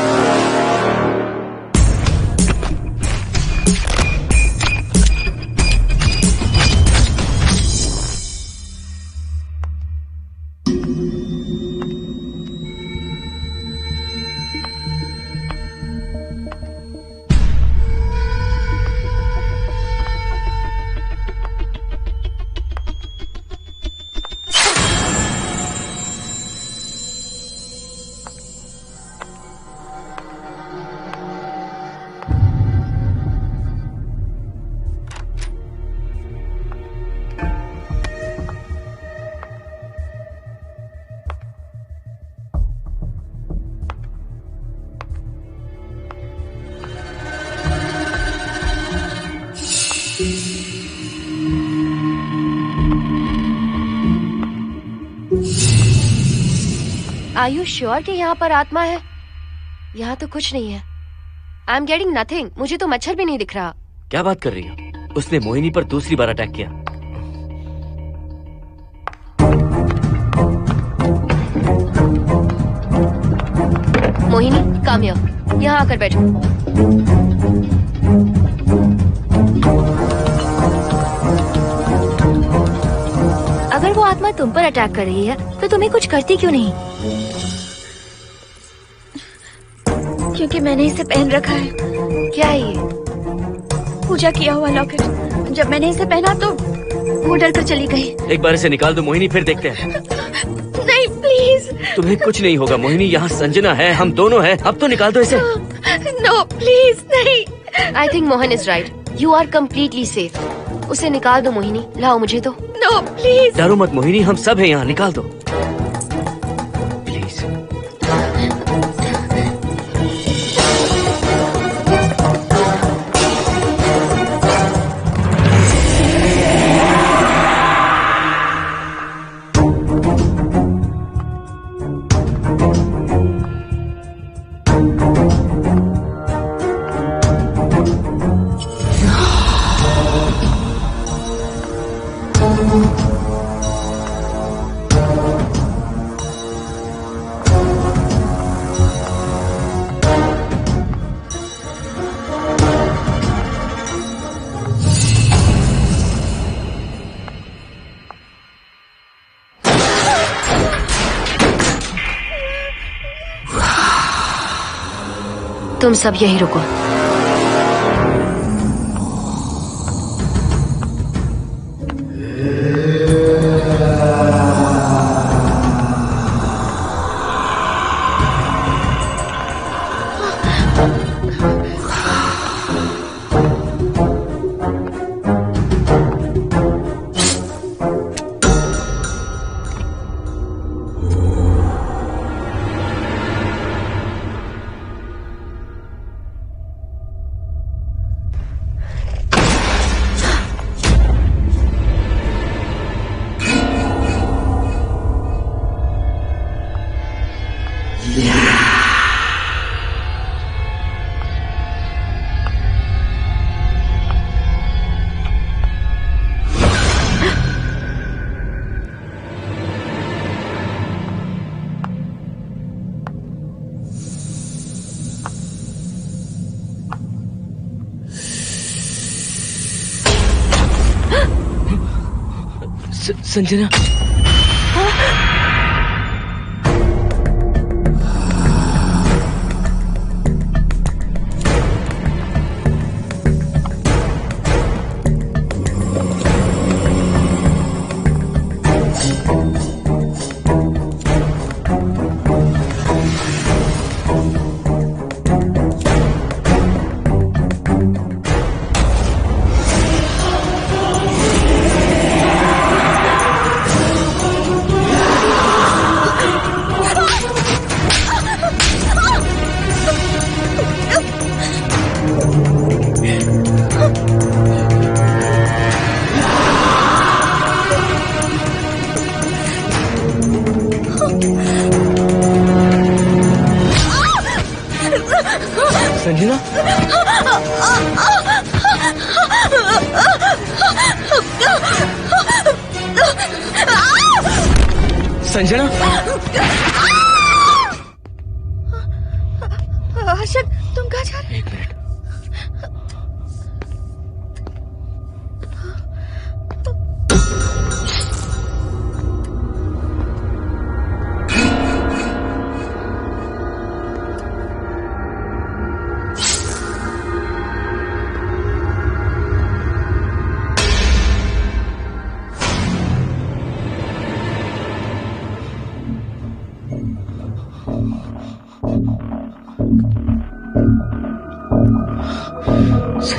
K: Are you sure कि यहाँ पर आत्मा है? यहाँ तो कुछ नहीं है। I am getting nothing. मुझे तो मच्छर भी नहीं दिख रहा।
D: क्या बात कर रही हो? उसने मोहिनी पर दूसरी बार अटैक किया।
K: मोहिनी, काम यहाँ आकर बैठो। अगर वो आत्मा तुम पर अटैक कर रही है तो तुम्हें कुछ करती क्यों नहीं?
H: क्योंकि मैंने इसे पहन रखा है।
K: क्या है ये?
H: पूजा किया हुआ लॉकेट। जब मैंने इसे पहना तो वो डर कर चली गई।
D: एक बार इसे निकाल दो मोहिनी, फिर देखते हैं।
H: नहीं प्लीज।
D: तुम्हें कुछ नहीं होगा मोहिनी, यहाँ संजना है, हम दोनों हैं। अब तो निकाल दो इसे।
H: नो प्लीज नहीं।
K: I think Mohan is right. You are completely safe. उसे निकाल दो मोहिनी। लाओ मुझे तो।
H: No please.
D: डरो मत मोहिनी, हम सब हैं यहाँ, निकाल दो प्लीज।
K: तुम सब यहीं रुको।
F: संजना, संजना, संजना,
H: हर्षद, तुम कहाँ जा रहे हो?
F: एक मिनट।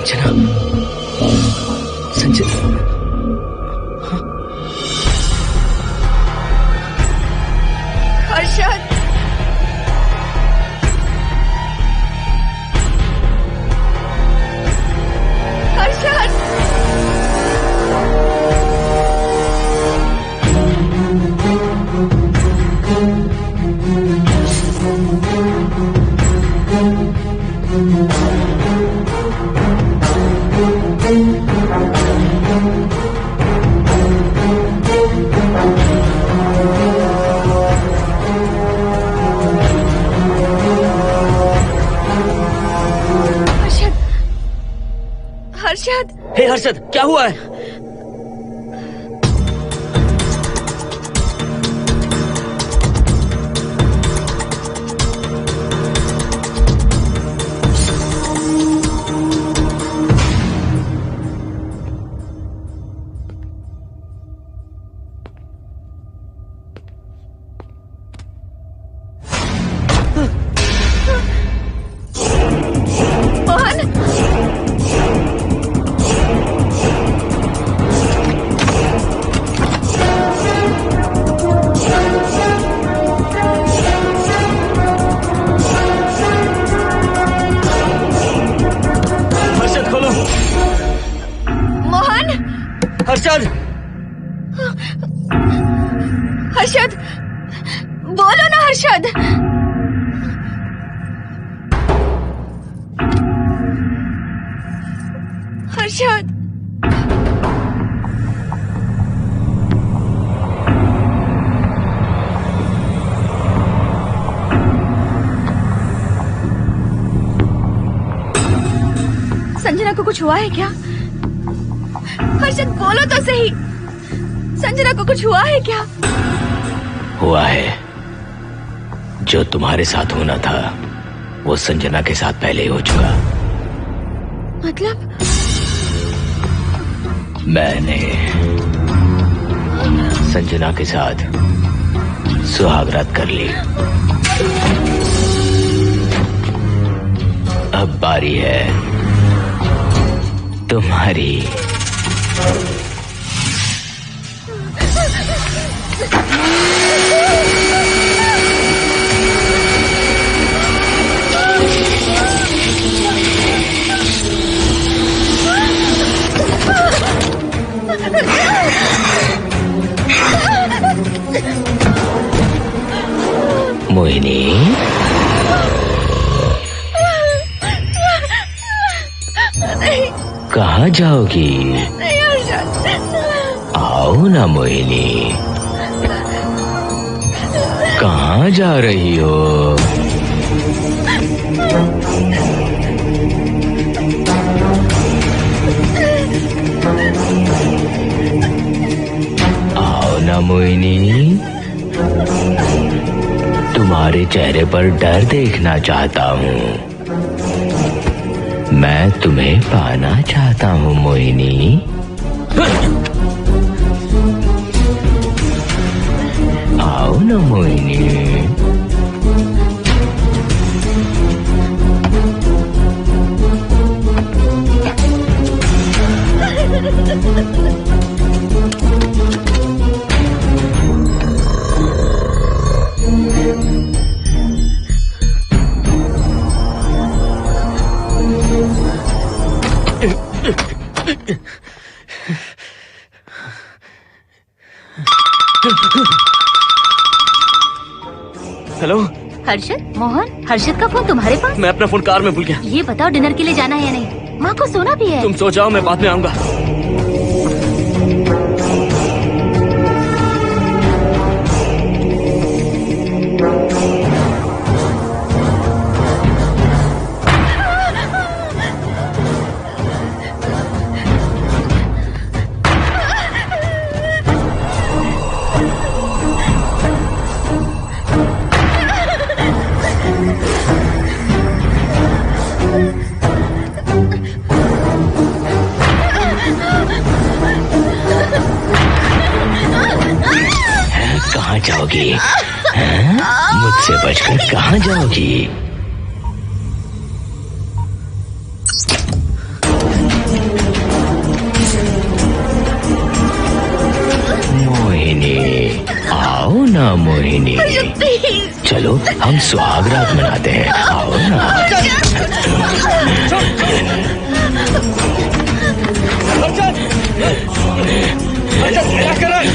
F: संजना, संजना,
H: हर्षद, हर्षद, हर्षद।
F: हे हर्षद, क्या हुआ है? हर्षद,
H: हर्षद, बोलो ना हर्षद। हर्षद, संजना को कुछ हुआ है क्या? हर्षद, बोलो तो सही, संजना को कुछ हुआ है क्या?
F: हुआ है। जो तुम्हारे साथ होना था वो संजना के साथ पहले ही हो चुका।
H: मतलब?
F: मैंने संजना के साथ सुहागरात कर ली। अब बारी है तुम्हारी। मोहिनी, कहाँ जाओगी? आओ ना मोहिनी, कहाँ जा रही हो? आओ ना मोहिनी, तुम्हारे चेहरे पर डर देखना चाहता हूँ। मैं तुम्हें पाना चाहता हूँ मोहिनी। आओ ना मोहिनी।
D: हेलो
M: हर्षद, मोहन, हर्षद का फोन तुम्हारे पास?
D: मैं अपना फोन कार में भूल गया।
M: ये बताओ डिनर के लिए जाना है या नहीं? माँ को सोना भी है।
D: तुम सो जाओ, मैं बाद में आऊंगा।
F: कहाँ जाओगी? मुझसे बचकर कहाँ जाओगी? मोहिनी, आओ ना मोहिनी। चलो हम सुहागरात मनाते हैं, आओ ना।
B: क्या कर रहा है?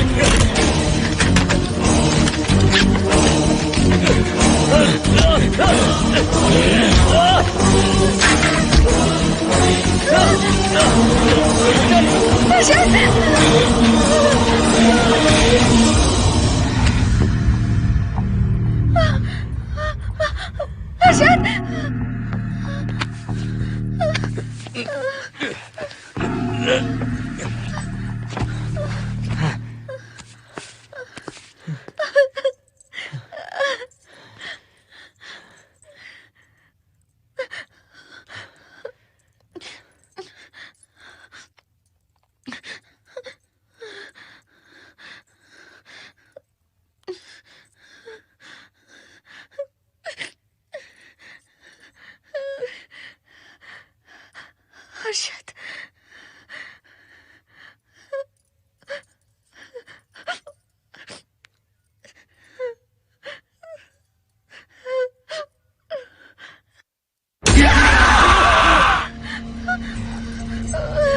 H: हर्षद,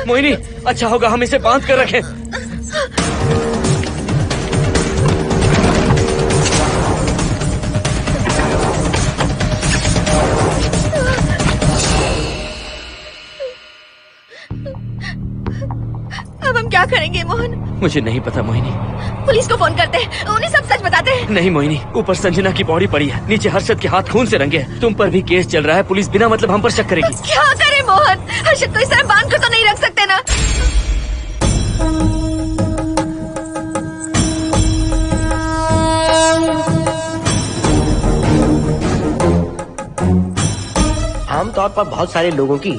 D: मोहिनी, अच्छा होगा हम इसे बांध कर रखें।
H: अब हम क्या करेंगे मोहन?
D: मुझे नहीं पता मोहिनी।
H: पुलिस को फोन करते हैं, उन्हें सब सच बताते हैं।
D: नहीं मोहिनी, ऊपर संजना की बॉडी पड़ी है, नीचे हर्षद के हाथ खून से रंगे हैं। तुम पर भी केस चल रहा है, पुलिस बिना मतलब हम पर शक करेगी।
H: क्या करे मोहन? हर्षद को इस तरह बांध कर तो नहीं रख सकते ना।
C: आमतौर पर बहुत सारे लोगों की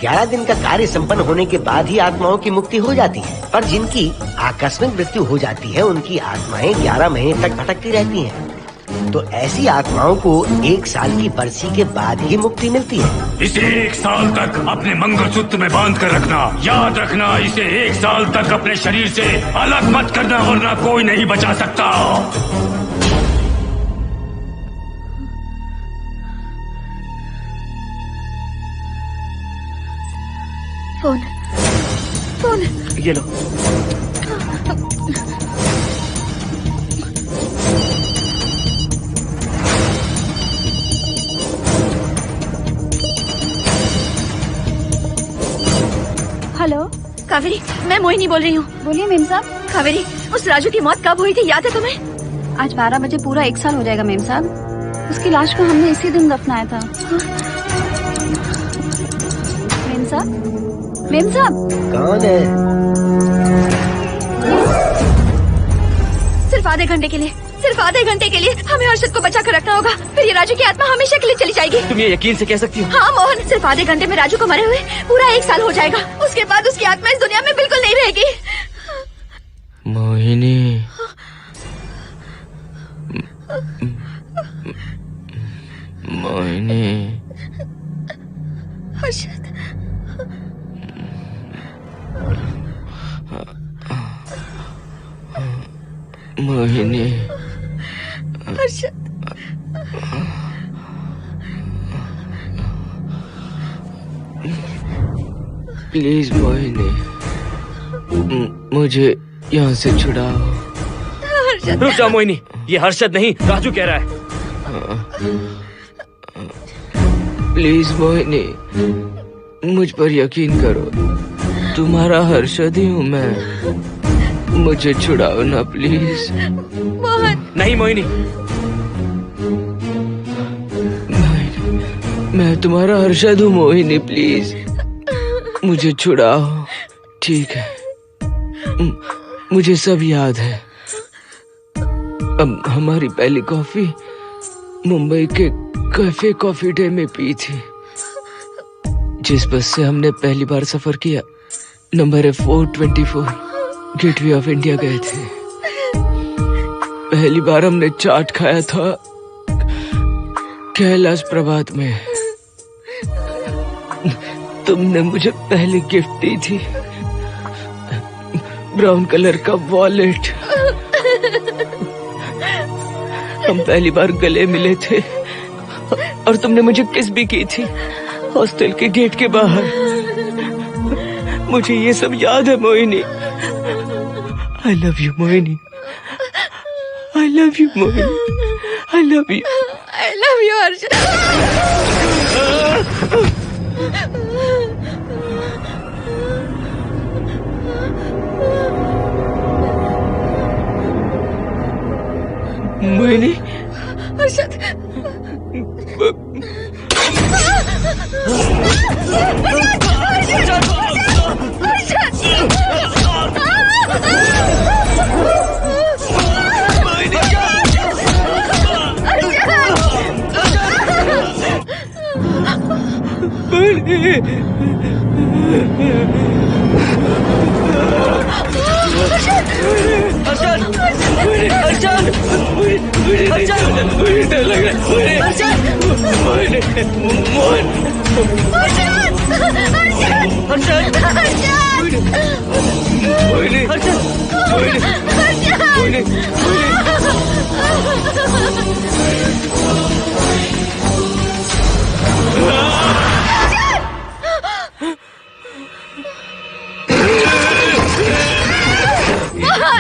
C: 11 दिन का कार्य संपन्न होने के बाद ही आत्माओं की मुक्ति हो जाती है, पर जिनकी आकस्मिक मृत्यु हो जाती है उनकी आत्माएं 11 महीने तक भटकती रहती हैं। तो ऐसी आत्माओं को 1 साल की बरसी के बाद ही मुक्ति मिलती है।
E: इसे 1 साल तक अपने मंगलसूत्र में बांध कर रखना। याद रखना, इसे 1 साल तक अपने शरीर से अलग मत करना, वरना कोई नहीं बचा सकता।
H: फोन
L: ये लो।
H: हेलो कावेरी, मैं मोहिनी बोल रही हूँ। बोलिए मेम साहब। कावेरी, उस राजू की मौत कब हुई थी, याद है तुम्हें?
N: आज 12 बजे पूरा 1 साल हो जाएगा मेम साहब। उसकी लाश को हमने इसी दिन दफनाया था। मेम साहब, मेम साहब।
C: कौन है?
H: सिर्फ आधे घंटे के लिए, सिर्फ आधे घंटे के लिए हमें हर्षद को बचा कर रखना होगा, फिर ये राजू की आत्मा हमेशा के लिए चली जाएगी।
D: तुम ये यकीन से कह सकती हो?
H: हाँ मोहन, सिर्फ आधे घंटे में राजू को मरे हुए पूरा 1 साल हो जाएगा। उसके बाद उसकी आत्मा इस दुनिया में बिल्कुल नहीं रहेगी।
F: मोहिनी, मोहिनी,
H: हर्षद,
F: मोहिनी,
H: हर्षद,
F: प्लीज मोहिनी, मुझे यहाँ से छुड़ाओ।
D: रुक जाओ मोहिनी, ये हर्षद नहीं राजू कह रहा है।
F: प्लीज मोहिनी, मुझ पर यकीन करो, तुम्हारा हर्षद ही हूँ मैं। मुझे छुड़ाओ ना प्लीज।
H: मोहन।
D: नहीं मोहिनी,
F: मैं तुम्हारा हर्षद हूँ मोहिनी, प्लीज मुझे छुड़ाओ। ठीक है, मुझे सब याद है। अब हमारी पहली कॉफी मुंबई के कैफे कॉफी डे में पी थी। जिस बस से हमने पहली बार सफर किया, नंबर है 424, गेटवे ऑफ इंडिया गए थे। पहली बार हमने चाट खाया था कैलाश प्रभात में। तुमने मुझे पहली गिफ्ट दी थी, ब्राउन कलर का वॉलेट। हम पहली बार गले मिले थे और तुमने मुझे किस भी की थी हॉस्टल के गेट के बाहर। मुझे ये सब याद है Mohini. I love you Mohini, I love you Mohini, I love you,
H: I love you Harshad.
F: Mohini,
H: Harshad,
F: डर लग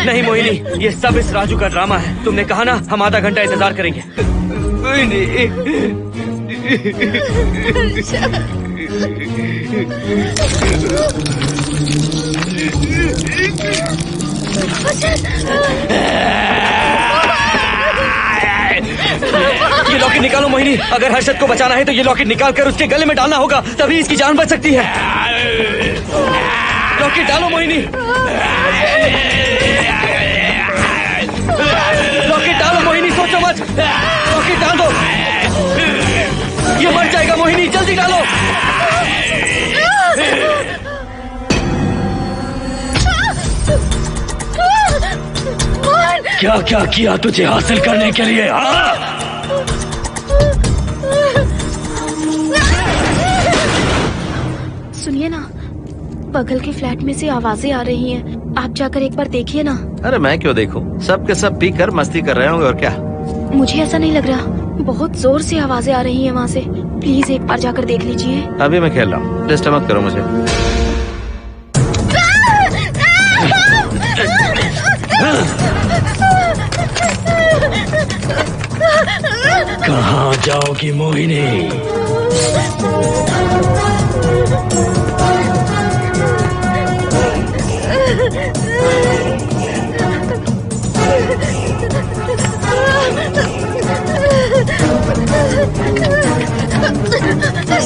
D: नहीं मोहिनी, ये सब इस राजू का ड्रामा है। तुमने कहा ना हम आधा घंटा इंतजार करेंगे। ये लॉकेट निकालो मोहिनी। अगर हर्षद को बचाना है तो ये लॉकेट निकाल कर उसके गले में डालना होगा, तभी इसकी जान बच सकती है। लॉकेट डालो मोहिनी, लॉकेट डालो मोहिनी, सोचो मत। लॉकेट डाल दो, ये मर जाएगा मोहिनी, जल्दी डालो।
F: क्या क्या किया तुझे हासिल करने के लिए? हाँ?
H: सुनिए ना, बगल के फ्लैट में से आवाजें आ रही हैं। आप जाकर एक बार देखिए ना।
G: अरे मैं क्यों देखूं? सब के सब पी कर मस्ती कर रहे होंगे और क्या।
H: मुझे ऐसा नहीं लग रहा, बहुत जोर से आवाजें आ रही हैं वहाँ से। प्लीज एक बार जाकर देख लीजिए।
G: अभी मैं खेल रहा हूँ, डिस्टर्ब मत करो मुझे।
F: कहाँ जाओगी मोहिनी?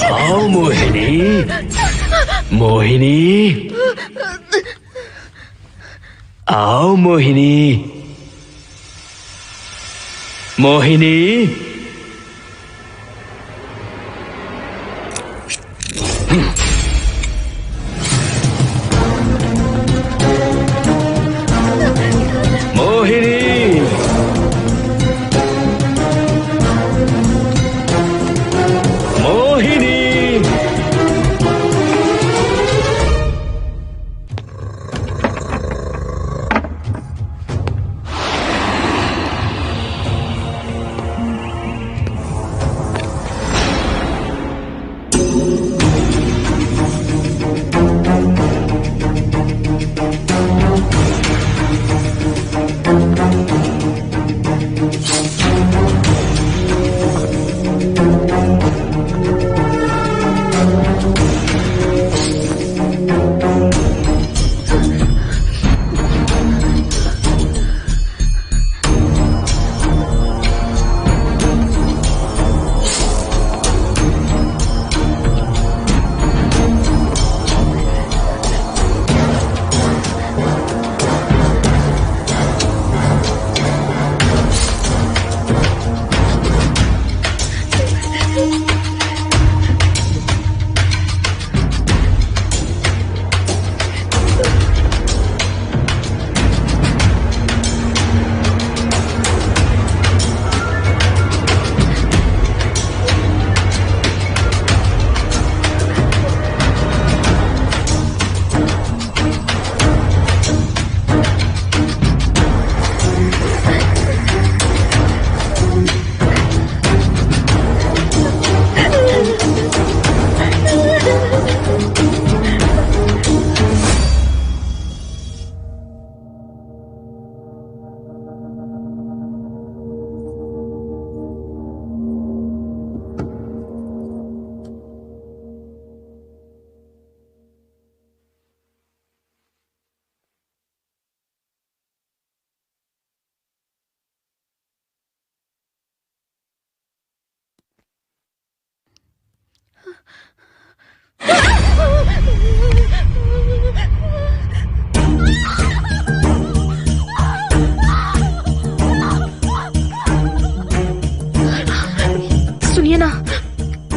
F: आओ मोहिनी, मोहिनी, आओ मोहिनी, मोहिनी।
H: सुनिए ना,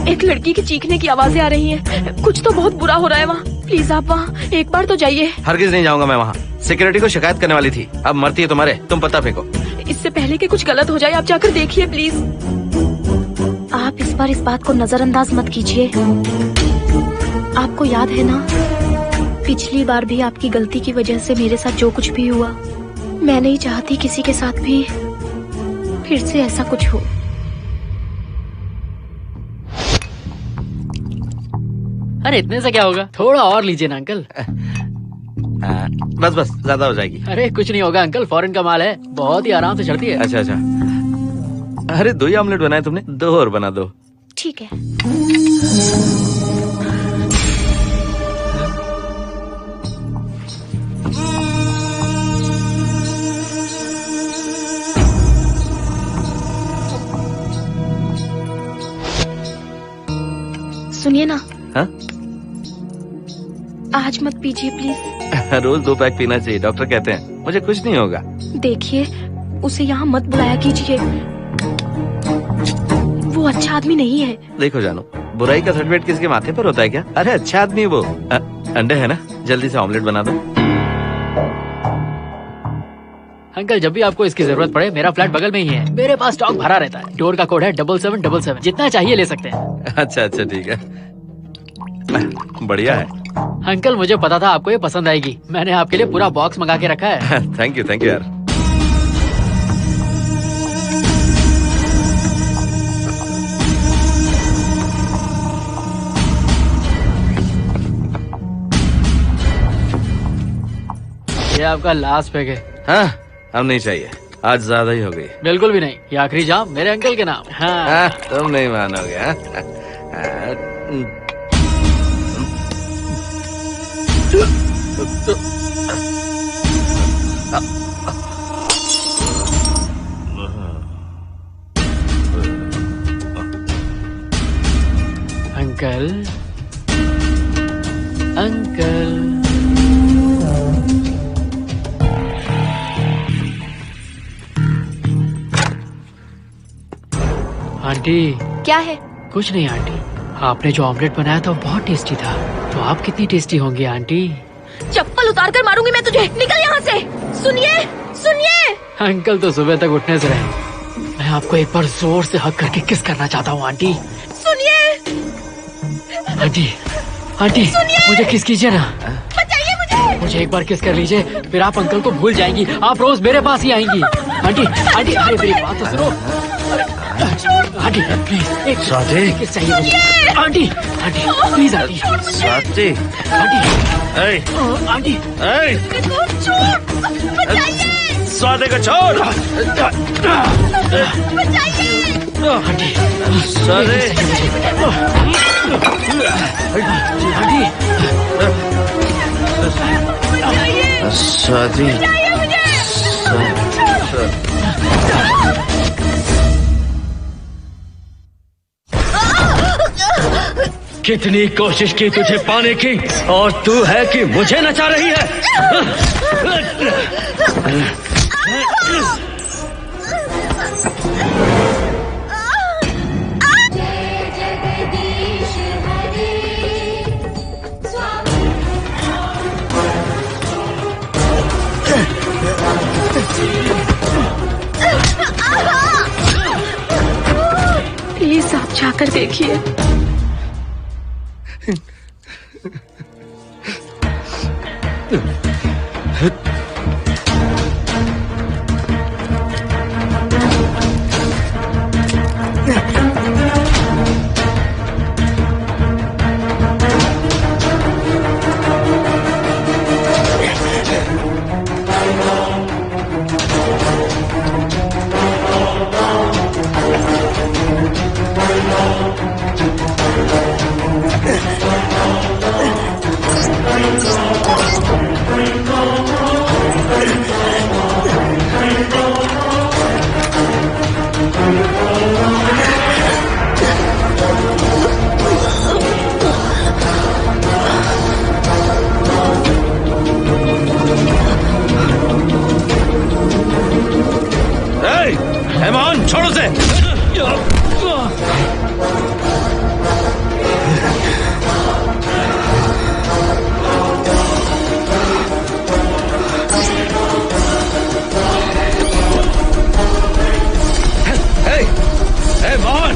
H: एक लड़की की चीखने की आवाजें आ रही हैं। कुछ तो बहुत बुरा हो रहा है वहाँ। प्लीज आप वहाँ एक बार तो जाइए।
G: हरगिज नहीं जाऊंगा मैं वहाँ। सिक्योरिटी को शिकायत करने वाली थी, अब मरती है तुम्हारे, तुम पता फेंको।
H: इससे पहले कि कुछ गलत हो जाए आप जाकर देखिए प्लीज। आप इस बार इस बात को नजरअंदाज मत कीजिए। आपको याद है ना, पिछली बार भी आपकी गलती की वजह से मेरे साथ जो कुछ भी हुआ, मैं नहीं चाहती किसी के साथ भी फिर से ऐसा कुछ हो।
J: अरे इतने से क्या होगा, थोड़ा और लीजिए ना अंकल।
G: बस बस, ज्यादा हो जाएगी।
J: अरे कुछ नहीं होगा अंकल, फॉरेन का माल है, बहुत ही आराम से चढ़ती है।
G: अच्छा अच्छा। अरे 2 ही ऑमलेट बनाए तुमने, 2 और बना दो।
H: ठीक है। सुनिए ना।
G: हाँ?
H: आज मत पीजिए प्लीज।
G: रोज 2 पैक पीना चाहिए, डॉक्टर कहते हैं। मुझे कुछ नहीं होगा।
H: देखिए, उसे यहाँ मत बुलाया कीजिए, वो अच्छा आदमी नहीं है।
G: देखो जानो, बुराई का सर्टिफिकेट किसके माथे पर होता है क्या? अरे अच्छा आदमी वो। अंडे है ना, जल्दी से ऑमलेट बना दो।
J: अंकल जब भी आपको इसकी जरूरत पड़े मेरा फ्लैट बगल में ही है, मेरे पास स्टॉक भरा रहता है। डोर का कोड है 7777, जितना चाहिए ले सकते हैं।
G: अच्छा अच्छा ठीक है, बढ़िया है।
J: अंकल मुझे पता था आपको ये पसंद आएगी, मैंने आपके लिए पूरा बॉक्स मंगा के रखा है।
G: थैंक यू यार।
J: ये आपका लास्ट पैक है।
G: हाँ, अब नहीं चाहिए, आज ज्यादा ही हो गई।
J: बिल्कुल भी नहीं, ये आखिरी जाम मेरे अंकल के नाम। हाँ।
G: तुम नहीं मानोगे।
J: Uncle uncle aunty.
K: क्या है?
J: कुछ नहीं आंटी, आपने जो ऑमलेट बनाया था वो बहुत टेस्टी था, तो आप कितनी टेस्टी होंगी आंटी।
H: चप्पल उतार कर मारूंगी मैं तुझे, निकल यहाँ से। सुनिए सुनिए।
J: अंकल तो सुबह तक उठने से रहे, मैं आपको एक बार जोर से हक करके किस करना चाहता हूँ आंटी।
H: सुनिए
J: आंटी, आंटी मुझे किस कीजिए ना,
H: बचाइए
J: मुझे एक बार किस कर लीजिए, फिर आप अंकल को भूल जाएंगी, आप रोज मेरे पास ही आएंगी। आंटी आंटी अरे मेरी बात तो सुनो। आंटी प्लीज एक किस चाहिए मुझे। Aunty aunty please aunty.
G: Swati
J: aunty
G: Swati को छोड़।
J: आंटी
G: स्वाति
F: कितनी कोशिश की तुझे पाने की, और तू है कि मुझे नचा रही है।
N: प्लीज आप जाकर देखिए।
G: छोड़ो से। मोहन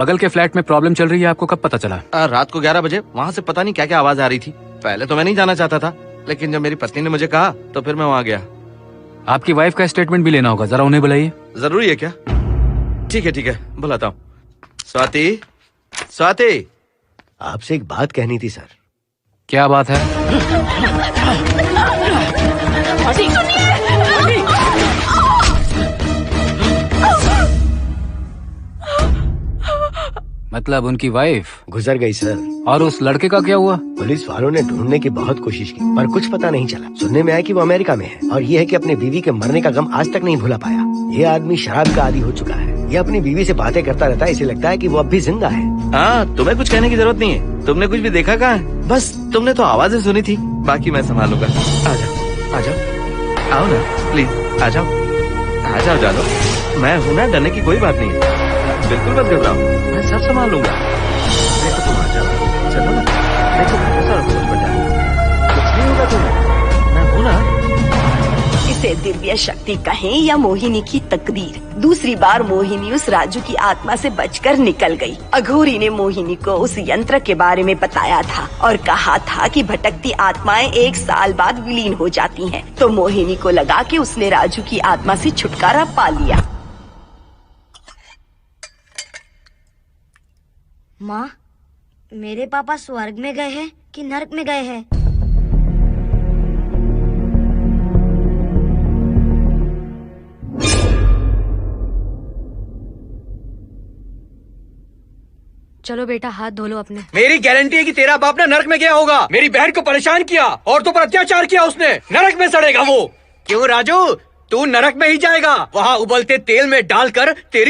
L: बगल के फ्लैट में प्रॉब्लम चल रही है, आपको कब पता चला?
G: रात को 11 बजे वहाँ से पता नहीं क्या क्या आवाज आ रही थी। पहले तो मैं नहीं जाना चाहता था, लेकिन जब मेरी पत्नी ने मुझे कहा तो फिर मैं वहाँ गया।
L: आपकी वाइफ का स्टेटमेंट भी लेना होगा, जरा उन्हें बुलाइए।
G: जरूरी है क्या? ठीक है, बुलाता हूँ। स्वाति, स्वाति,
C: आपसे एक बात कहनी थी सर।
L: क्या बात है? मतलब उनकी वाइफ
C: गुजर गई सर।
L: और उस लड़के का क्या हुआ?
C: पुलिस वालों ने ढूंढने की बहुत कोशिश की पर कुछ पता नहीं चला। सुनने में आया कि वो अमेरिका में है और ये है कि अपने बीवी के मरने का गम आज तक नहीं भुला पाया। ये आदमी शराब का आदी हो चुका है। ये अपनी बीवी से बातें करता रहता है, इसे लगता है कि वो अब भी जिंदा है।
G: हाँ, तुम्हें कुछ कहने की जरूरत नहीं है। तुमने कुछ भी देखा कहाँ है? बस तुमने तो आवाजें सुनी थी, बाकी मैं संभालूंगा। आ जाओ, आओ ना प्लीज, आ जाओ जानो। मैं हूँ ना, डरने की कोई बात नहीं है। बिल्कुल मत घबराओ, मैं सब संभाल लूंगा। देखो तुम आ जाओ, चलो ना। देखो सारा कुछ बचा है, कुछ नहीं होगा तुम्हें, मैं हूँ ना।
A: इसे दिव्य शक्ति कहें या मोहिनी की तकदीर, दूसरी बार मोहिनी उस राजू की आत्मा से बचकर निकल गई। अघोरी ने मोहिनी को उस यंत्र के बारे में बताया था और कहा था कि भटकती आत्माएं 1 साल बाद विलीन हो जाती हैं। तो मोहिनी को लगा कि उसने राजू की आत्मा से छुटकारा पा लिया।
O: माँ, मेरे पापा स्वर्ग में गए हैं कि नरक में गए हैं?
K: चलो बेटा, हाथ धो लो अपने।
J: मेरी गारंटी है कि तेरा बाप ना नरक में गया होगा। मेरी बहन को परेशान किया, औरतों पर अत्याचार किया उसने। नरक में सड़ेगा वो। क्यों राजू, तू नरक में ही जाएगा। वहाँ उबलते तेल में डालकर तेरी